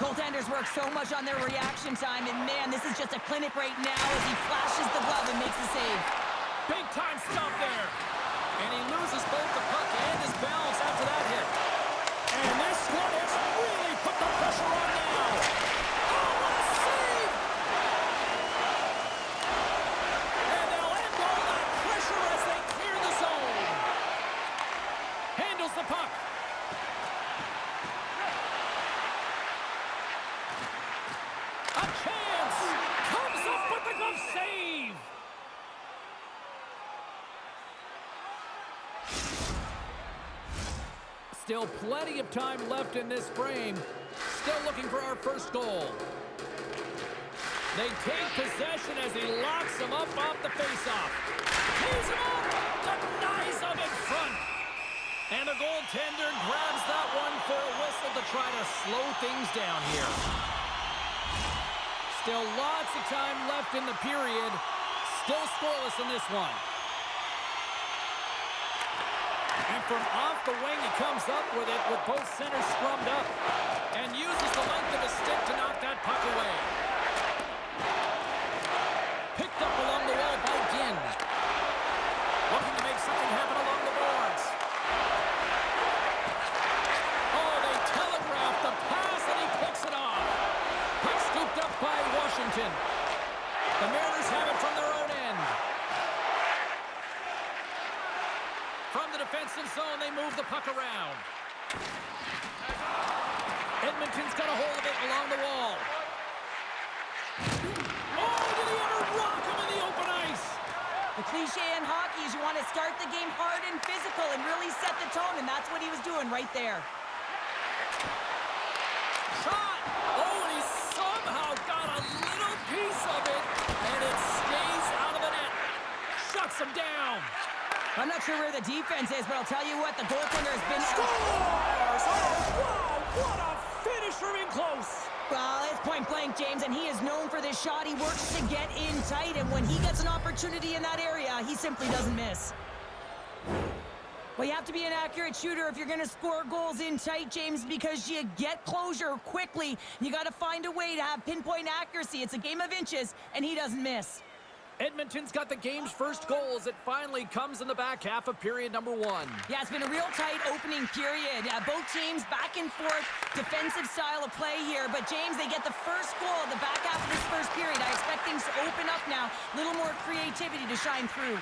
Goaltenders work so much on their reaction time, and man, this is just a clinic right now as he flashes the glove and makes the save. Big time stop there. And he loses both the puck and his balance after that hit. And this one has really put the pressure on now. Oh, what a save! And they'll end all that pressure as they clear the zone. Handles the puck. A chance! Comes up with the glove save! Still plenty of time left in this frame. Still looking for our first goal. They take possession as he locks him up off the faceoff. Tees him up! Denies him in front! And the goaltender grabs that one for a whistle to try to slow things down here. Still lots of time left in the period. Still scoreless in this one. And from off the wing, he comes up with it with both centers scrummed up and uses the length of his stick to knock that puck away. Picked up along the wall by Ginn. Looking to make something happen along the boards. Oh, they telegraph the pass and he picks it off. Puck scooped up by Washington. The Mariners have it from their own end. From the defensive zone, they move the puck around. Edmonton's got a hold of it along the wall. Oh, did he ever rock him in the open ice? The cliche in hockey is you want to start the game hard and physical and really set the tone, and that's what he was doing right there. Shot! Oh, and he somehow got a little piece of it, and it stays out of the net. Shuts him down. I'm not sure where the defense is, but I'll tell you what, the goaltender has been... Scores! Oh, wow! What a finish from in close! Well, it's point blank, James, and he is known for this shot. He works to get in tight, and when he gets an opportunity in that area, he simply doesn't miss. Well, you have to be an accurate shooter if you're going to score goals in tight, James, because you get closure quickly. You got to find a way to have pinpoint accuracy. It's a game of inches, and he doesn't miss. Edmonton's got the game's first goal as it finally comes in the back half of period number one. Yeah, it's been a real tight opening period. Both teams back and forth, defensive style of play here. But, James, they get the first goal in the back half of this first period. I expect things to open up now. A little more creativity to shine through.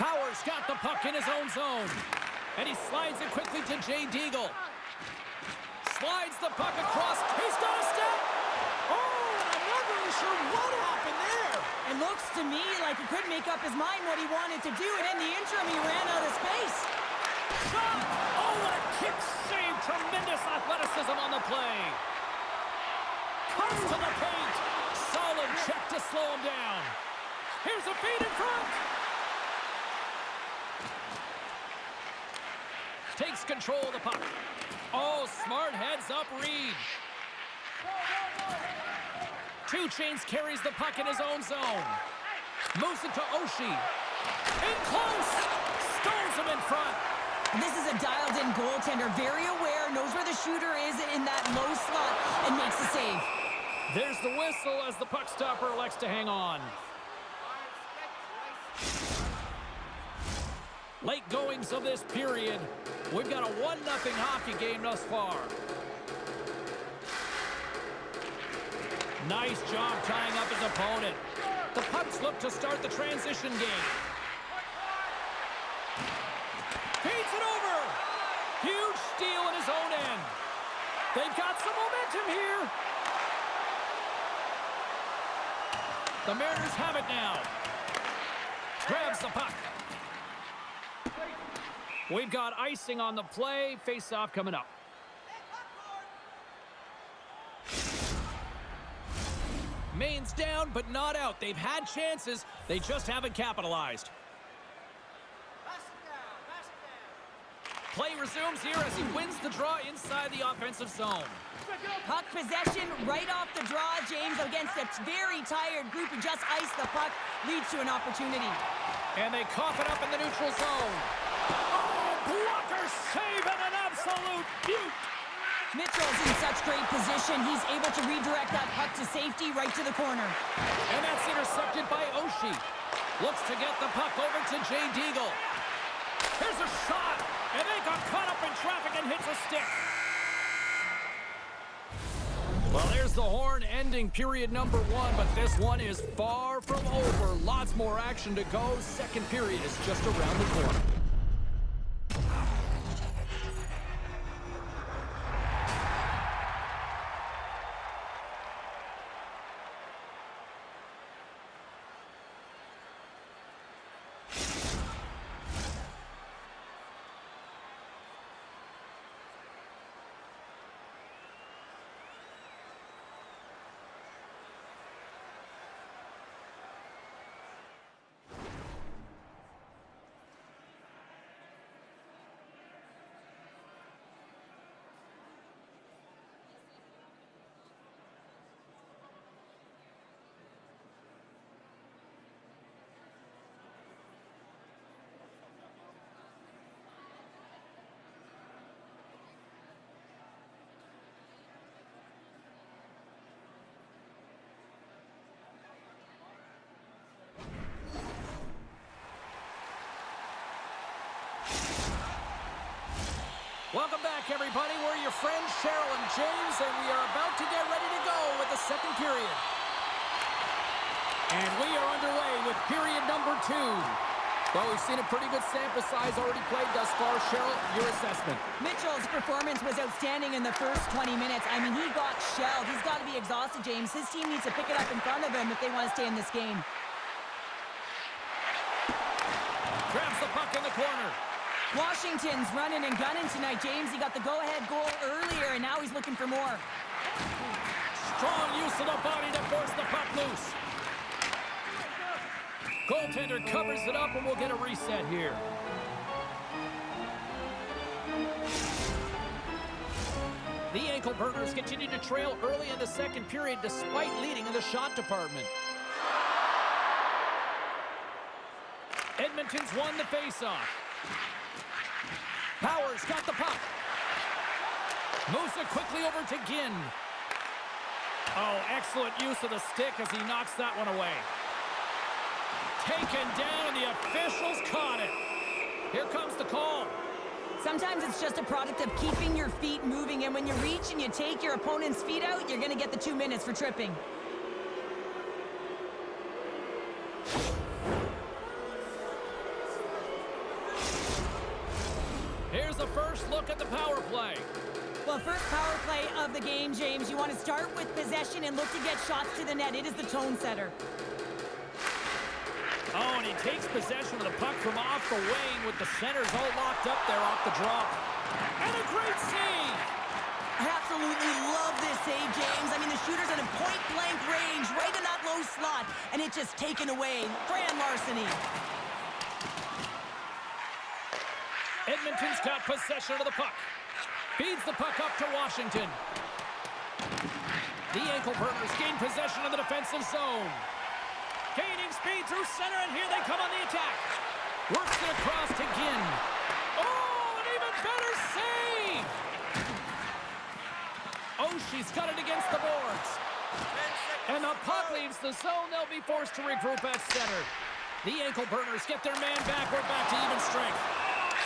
Power's got the puck in his own zone. And he slides it quickly to Jay Deagle. Slides the puck across. He's got a step. Oh, I'm not really sure what happened there. It looks to me like he couldn't make up his mind what he wanted to do, and in the interim, he ran out of space. Shot! Oh, what a kick save! Tremendous athleticism on the play. Comes to the paint. Solid check to slow him down. Here's a feed in front. Takes control of the puck. Oh, smart heads-up read. Two Chains carries the puck in his own zone. Moves it to Oshie. In close! Stones him in front. This is a dialed-in goaltender, very aware, knows where the shooter is in that low slot, and makes the save. There's the whistle as the puck stopper elects to hang on. Late goings of this period. We've got a 1-0 hockey game thus far. Nice job tying up his opponent. The Pups look to start the transition game. Feeds it over. Huge steal in his own end. They've got some momentum here. The Mariners have it now. Grabs the puck. We've got icing on the play. Face-off coming up. Maine's down, but not out. They've had chances. They just haven't capitalized. Pass it down. Pass it down. Play resumes here as he wins the draw inside the offensive zone. Puck possession right off the draw, James, against a very tired group who just iced the puck, leads to an opportunity. And they cough it up in the neutral zone. Oh, blocker save and an absolute beaut. Mitchell's in such great position. He's able to redirect that puck to safety right to the corner. And that's intercepted by Oshie. Looks to get the puck over to Jay Deagle. Here's a shot, and they got caught up in traffic and hits a stick. Well, there's the horn ending period number 1, but this one is far from over. Lots more action to go. Second period is just around the corner. Welcome back, everybody. We're your friends, Cheryl and James, and we are about to get ready to go with the second period. And we are underway with period number 2. Well, we've seen a pretty good sample size already played thus far. Cheryl, your assessment. Mitchell's performance was outstanding in the first 20 minutes. I mean, he got shelled. He's got to be exhausted, James. His team needs to pick it up in front of him if they want to stay in this game. Grabs the puck in the corner. Washington's running and gunning tonight, James. He got the go-ahead goal earlier, and now he's looking for more. Strong use of the body to force the puck loose. Goaltender covers it up, and we'll get a reset here. The ankle burners continue to trail early in the second period despite leading in the shot department. Edmonton's won the faceoff. Powers got the puck. Moves it quickly over to Ginn. Oh, excellent use of the stick as he knocks that one away. Taken down, and the officials caught it. Here comes the call. Sometimes it's just a product of keeping your feet moving, and when you reach and you take your opponent's feet out, you're going to get the 2 minutes for tripping. Here's the first look at the power play. Well, first power play of the game, James. You want to start with possession and look to get shots to the net. It is the tone setter. Oh, and he takes possession of the puck from off the wing with the centers all locked up there off the draw. And a great save! I absolutely love this save, James. I mean, the shooter's in a point-blank range, right in that low slot, and it's just taken away. Grand larceny. Edmonton's got possession of the puck. Feeds the puck up to Washington. The ankle burners gain possession of the defensive zone. Gaining speed through center, and here they come on the attack. Works it across to Ginn. Oh, an even better save! Oshie's got it against the boards. And the puck leaves the zone. They'll be forced to regroup at center. The ankle burners get their man back. We're back to even strength.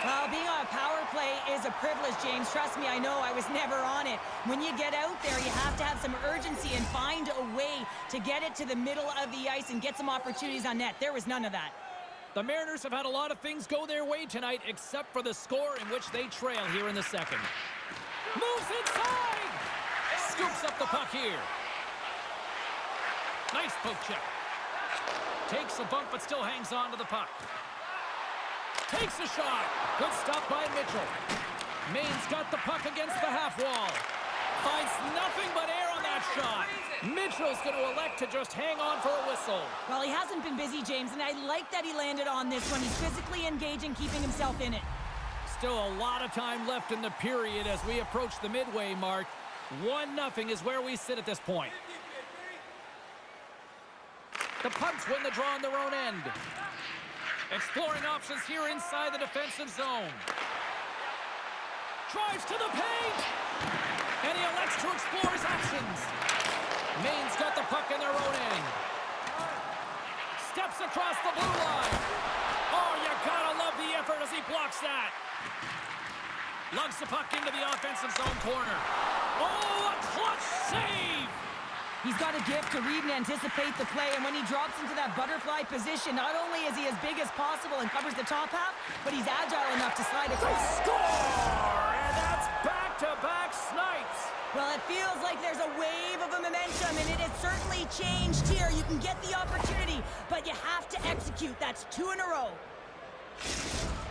Well, being on a power play is a privilege, James. Trust me, I know. I was never on it. When you get out there, you have to have some urgency and find a way to get it to the middle of the ice and get some opportunities on net. There was none of that. The Mariners have had a lot of things go their way tonight, except for the score in which they trail here in the second. Moves inside! Scoops up the puck here. Nice poke check. Takes a bump, but still hangs on to the puck. Takes a shot. Good stop by Mitchell. Maine's got the puck against the half wall. Finds nothing but air on the that shot. Mitchell's going to elect to just hang on for a whistle. Well, he hasn't been busy, James, and I like that he landed on this one. He's physically engaging, keeping himself in it. Still a lot of time left in the period as we approach the midway mark. 1-0 is where we sit at this point. The Pugs win the draw on their own end. Exploring options here inside the defensive zone. Drives to the paint! And he elects to explore his options. Maine's got the puck in their own end. Steps across the blue line. Oh, you gotta love the effort as he blocks that. Lugs the puck into the offensive zone corner. Oh, a clutch save! He's got a gift to read and anticipate the play, and when he drops into that butterfly position, not only is he as big as possible and covers the top half, but he's agile enough to slide across. Score! And that's back-to-back snipes. Well, it feels like there's a wave of a momentum, and it has certainly changed here. You can get the opportunity, but you have to execute. That's 2 in a row.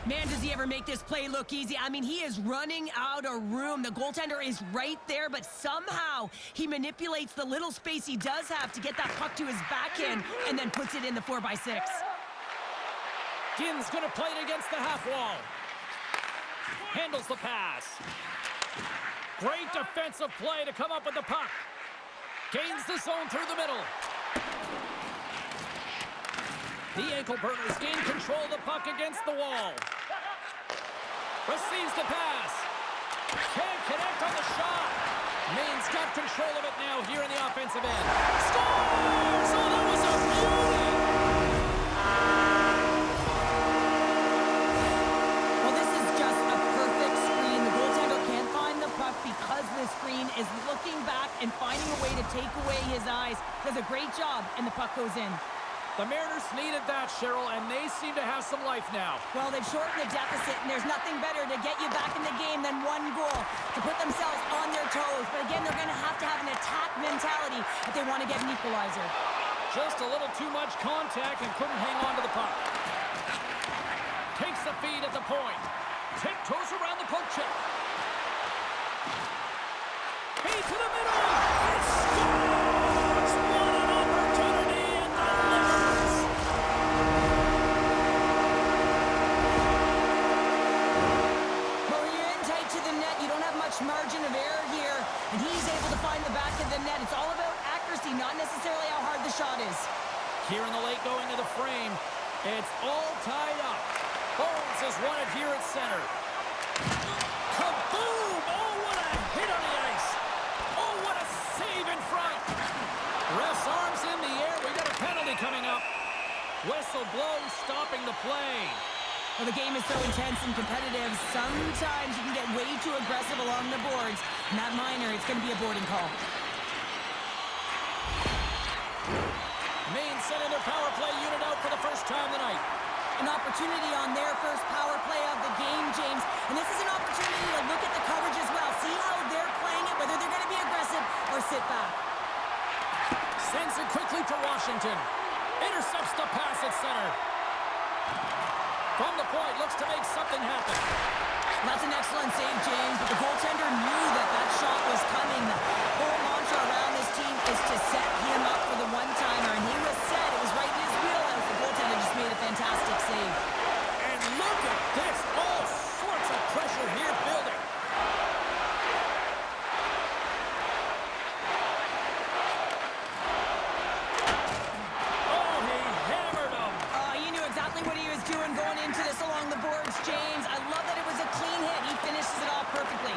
Man, does he ever make this play look easy. I mean, he is running out of room. The goaltender is right there, but somehow he manipulates the little space he does have to get that puck to his backhand and then puts it in the 4x6. Ginn's gonna play it against the half wall. Handles the pass. Great defensive play to come up with the puck. Gains the zone through the middle. The ankle burners gain control of the puck against the wall. Receives the pass. Can't connect on the shot. Maine's got control of it now here in the offensive end. Scores! Oh, that was a beauty! Well, this is just a perfect screen. The goaltender can't find the puck because the screen is looking back and finding a way to take away his eyes. Does a great job, and the puck goes in. The Mariners needed that, Cheryl, and they seem to have some life now. Well, they've shortened the deficit, and there's nothing better to get you back in the game than one goal, to put themselves on their toes. But again, they're going to have an attack mentality if they want to get an equalizer. Just a little too much contact and couldn't hang on to the puck. Takes the feed at the point. Tiptoes around the poke check. Feed to the middle. It scores! What an opportunity and delivers! Well, when you're in tight to the net, you don't have much margin of error here, and he's able to find the back of the net. It's all about accuracy, not necessarily how hard the shot is. Here in the late going to the frame, it's all tied up. Bones has won it here at center. Kaboom! Oh, what a hit on the ice! Oh, what a save in front! Ref's arms in the air. We got a penalty coming up. Whistle blows, stopping the play. Well, the game is so intense and competitive, sometimes you can get way too aggressive along the boards. And that minor, it's going to be a boarding call. Maine sending their power play unit out for the first time tonight. An opportunity on their first power play of the game, James. And this is an opportunity to look at the coverage as well. See how they're playing it, whether they're going to be aggressive or sit back. Sends it quickly to Washington. Intercepts the pass at center. From the point, looks to make something happen. That's an excellent save, James, but the goaltender knew that that shot was coming. The whole mantra around this team is to set him up for the one-timer, and he was set. It was right in his wheelhouse. The goaltender just made a fantastic save. And look at this. All sorts of pressure here building. Oh, he hammered him. He knew exactly what he was doing going into this along the boards, James. I love that it was a clean hit. He finishes it off perfectly.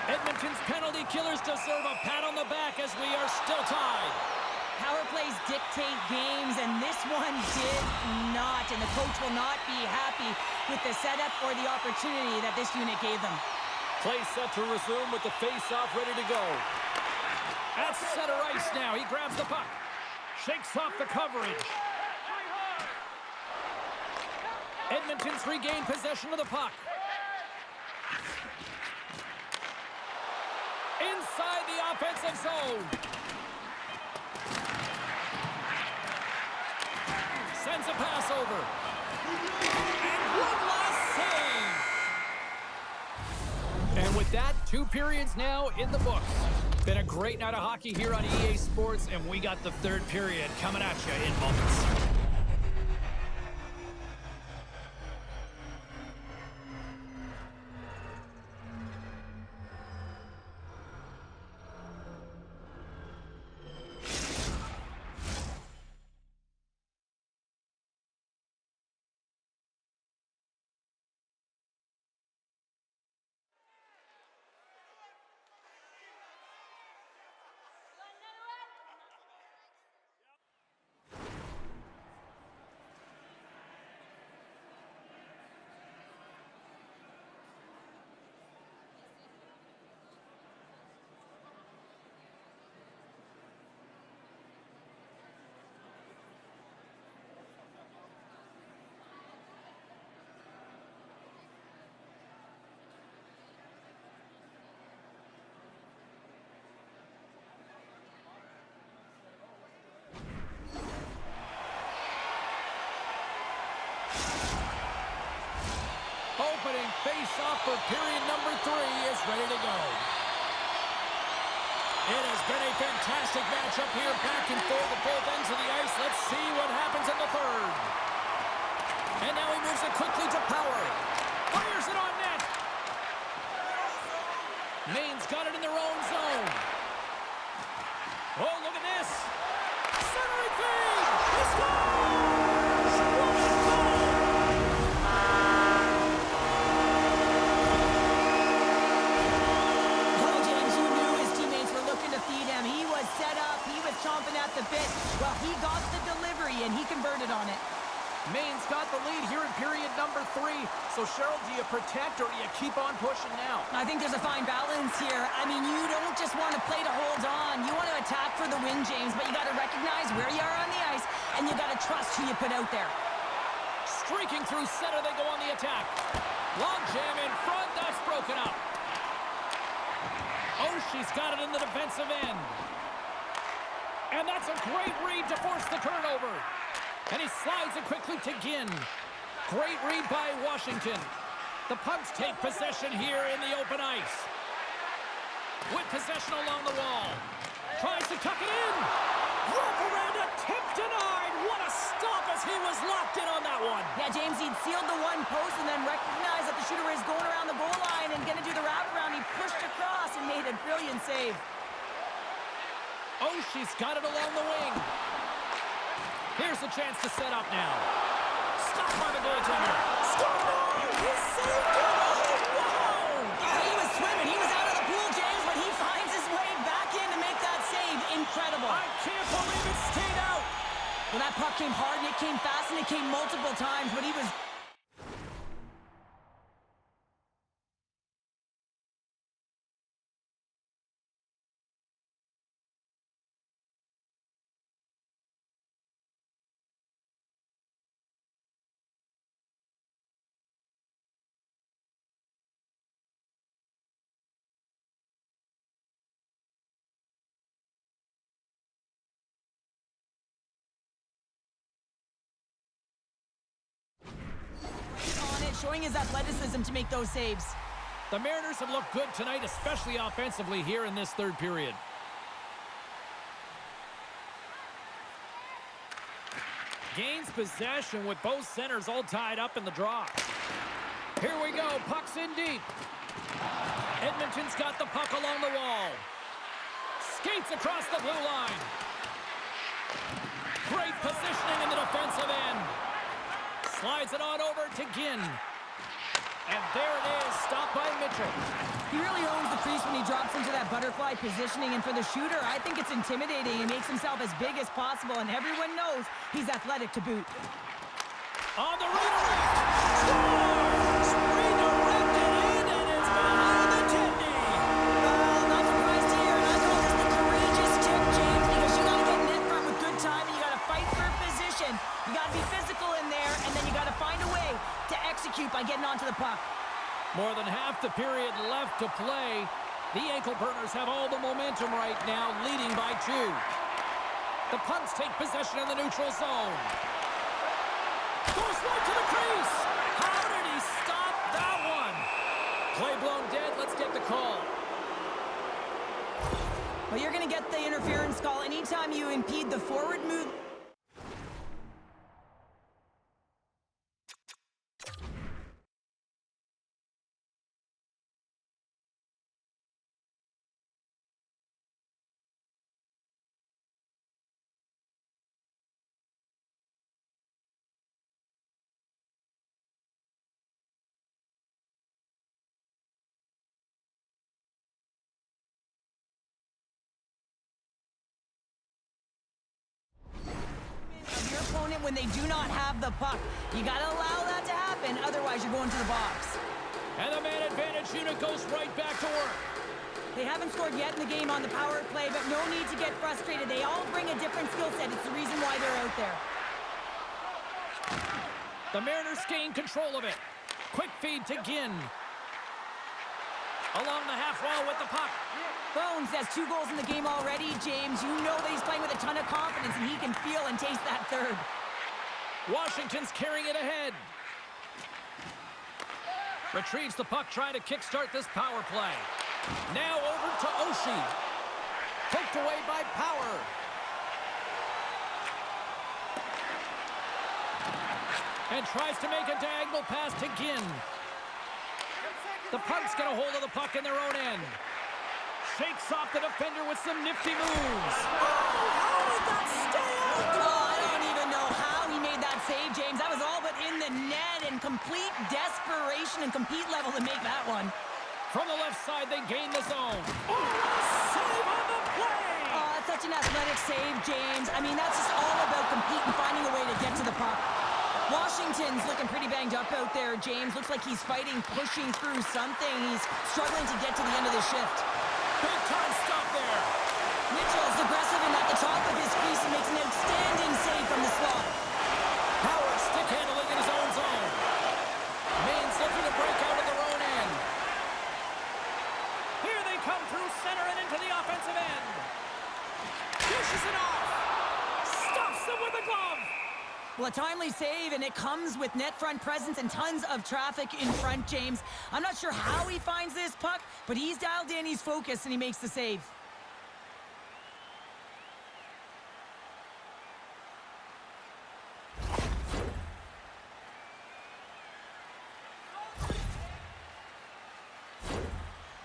Edmonton's penalty killers deserve a pat on the back as we are still tied. Power plays dictate games, and this one did not. And the coach will not be happy with the setup or the opportunity that this unit gave them. Play set to resume with the face-off ready to go. At center ice now. He grabs the puck. Shakes off the coverage. Edmonton's regained possession of the puck. Inside the offensive zone. Sends a pass over. And one last save. And with that, 2 periods now in the books. Been a great night of hockey here on EA Sports, and we got the third period coming at you in moments. Opening face-off for period number 3 is ready to go. It has been a fantastic matchup here, back and forth at both ends of the ice. Let's see what happens in the third. And now he moves it quickly to Power. Fires it on net. Maine's got it in their own zone. Oh, look at this. Centering feed. He scores! What a goal! Set up, he was chomping at the bit. Well, he got the delivery, and he converted on it. Maine's got the lead here in period number 3. So, Cheryl, do you protect or do you keep on pushing now? I think there's a fine balance here. I mean, you don't just want to play to hold on. You want to attack for the win, James, but you got to recognize where you are on the ice, and you got to trust who you put out there. Streaking through center, they go on the attack. Long jam in front, that's broken up. Oh, she's got it in the defensive end. And that's a great read to force the turnover. And he slides it quickly to Ginn. Great read by Washington. The Pugs take possession here in the open ice. With possession along the wall. Tries to tuck it in. Wrap around, attempt denied. What a stop as he was locked in on that one. Yeah, James, he'd sealed the one post and then recognized that the shooter is going around the goal line and going to do the wraparound. He pushed across and made a brilliant save. Oh, she's got it along the wing. Here's a chance to set up now. Stopped by the goaltender. Score! He saved it! Wow! He was swimming. He was out of the pool, James, but he finds his way back in to make that save. Incredible. I can't believe it stayed out. Well, that puck came hard, and it came fast, and it came multiple times, but he was... showing his athleticism to make those saves. The Mariners have looked good tonight, especially offensively here in this third period. Gains possession with both centers all tied up in the draw. Here we go, puck's in deep. Edmonton's got the puck along the wall. Skates across the blue line. Great positioning in the defensive end. Slides it on over to Ginn. And there it is, stopped by Mitchell. He really owns the crease when he drops into that butterfly positioning, and for the shooter, I think it's intimidating. He makes himself as big as possible, and everyone knows he's athletic to boot. On the redirect! Scores! Redirected in, and it's behind the Teddy! Well, not surprised here, and I call this the courageous tip, James, because you gotta get net front with good timing, you gotta fight for position, you gotta be physical in there, and then you gotta find a way to execute by getting onto the puck. More than half the period left to play. The ankle burners have all the momentum right now, leading by 2. The Pugs take possession in the neutral zone. Goes right to the crease. How did he stop that one? Play blown dead. Let's get the call. Well, you're going to get the interference call anytime you impede the forward move. Of your opponent when they do not have the puck. You got to allow that to happen, otherwise you're going to the box. And the man advantage unit goes right back to work. They haven't scored yet in the game on the power play, but no need to get frustrated. They all bring a different skill set. It's the reason why they're out there. The Mariners gain control of it. Quick feed to Ginn. Along the half wall with the puck. Bones has 2 goals in the game already, James. You know that he's playing with a ton of confidence, and he can feel and taste that third. Washington's carrying it ahead. Retrieves the puck, trying to kickstart this power play. Now over to Oshie. Poked away by Power. And tries to make a diagonal pass to Ginn. The Punks get a hold of the puck in their own end. Shakes off the defender with some nifty moves. How did that stay out? Oh, I don't even know how he made that save, James. That was all but in the net, and complete desperation and compete level to make that one. From the left side, they gain the zone. Save on the play! Oh, that's such an athletic save, James. I mean, that's just all about competing, finding a way to get to the puck. Washington's looking pretty banged up out there, James. Looks like he's fighting, pushing through something. He's struggling to get to the end of the shift. Big time stop there. Mitchell's aggressive and at the top of his crease and makes an outstanding save from the slot. Howard stick handling in his own zone. Maine's looking to break out of their own end. Here they come through center and into the offensive end. Dishes it off. Stops them with a glove. Well, a timely save, and it comes with net front presence and tons of traffic in front, James. I'm not sure how he finds this puck, but he's dialed in, he's focused, and he makes the save.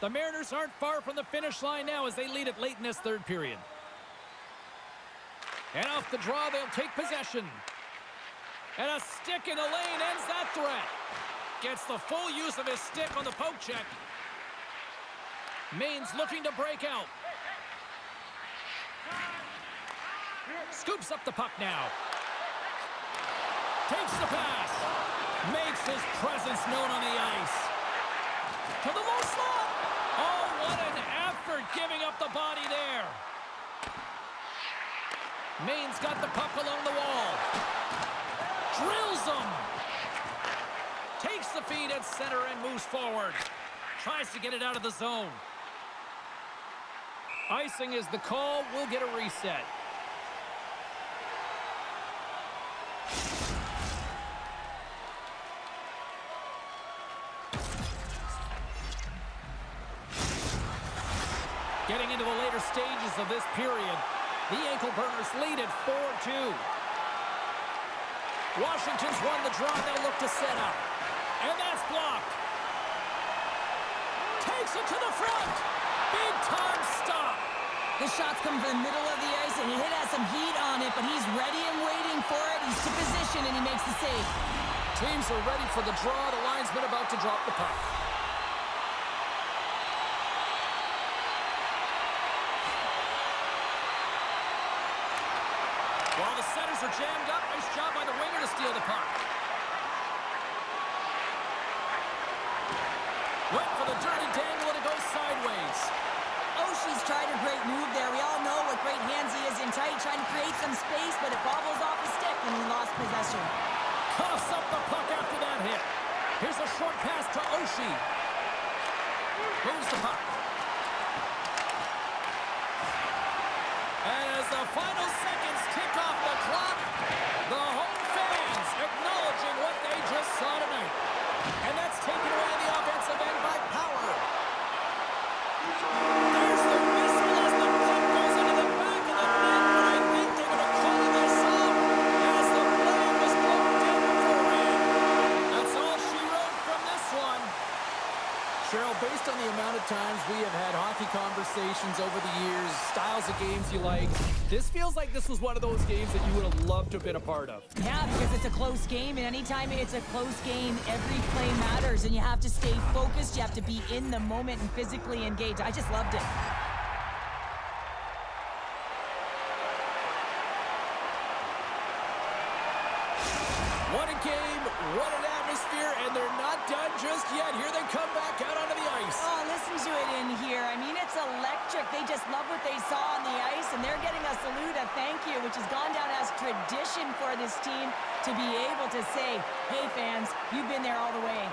The Mariners aren't far from the finish line now as they lead it late in this third period. And off the draw, they'll take possession. And a stick in the lane ends that threat. Gets the full use of his stick on the poke check. Maine's looking to break out. Scoops up the puck now. Takes the pass. Makes his presence known on the ice. To the low slot. Oh, what an effort giving up the body there. Maine's got the puck along the wall. Drills him. Takes the feed at center and moves forward. Tries to get it out of the zone. Icing is the call. We'll get a reset. Getting into the later stages of this period, the ankle burners lead at 4-2. Washington's won the draw. They'll look to set up. And that's blocked. Takes it to the front. Big time stop. The shots come from the middle of the ice, and he has some heat on it, but he's ready and waiting for it. He's to position, and he makes the save. Teams are ready for the draw. The linesman about to drop the puck. While the centers are jammed up, nice job by the winger to steal the puck. Went for the dirty dangle and it goes sideways. Oshie's tried a great move there. We all know what great hands he is in tight, trying to create some space, but it bobbles off his stick and he lost possession. Coughs up the puck after that hit. Here's a short pass to Oshie. Moves the puck. And as the final seconds tick off the clock, the home fans acknowledging what they just saw tonight. And that's taken away in the offensive end by Power. There's the whistle as the puck Cheryl, based on the amount of times we have had hockey conversations over the years, styles of games you like, this feels like this was one of those games that you would have loved to have been a part of. Yeah, because it's a close game, and anytime it's a close game, every play matters, and you have to stay focused. You have to be in the moment and physically engaged. I just loved it. What a game, what an atmosphere, and they're not done just yet. Here they come back out onto the ice. Oh, listen to it in here. I mean, it's electric. They just love what they saw on the ice, and they're getting a salute, a thank you, which has gone down as tradition for this team to be able to say, hey, fans, you've been there all the way.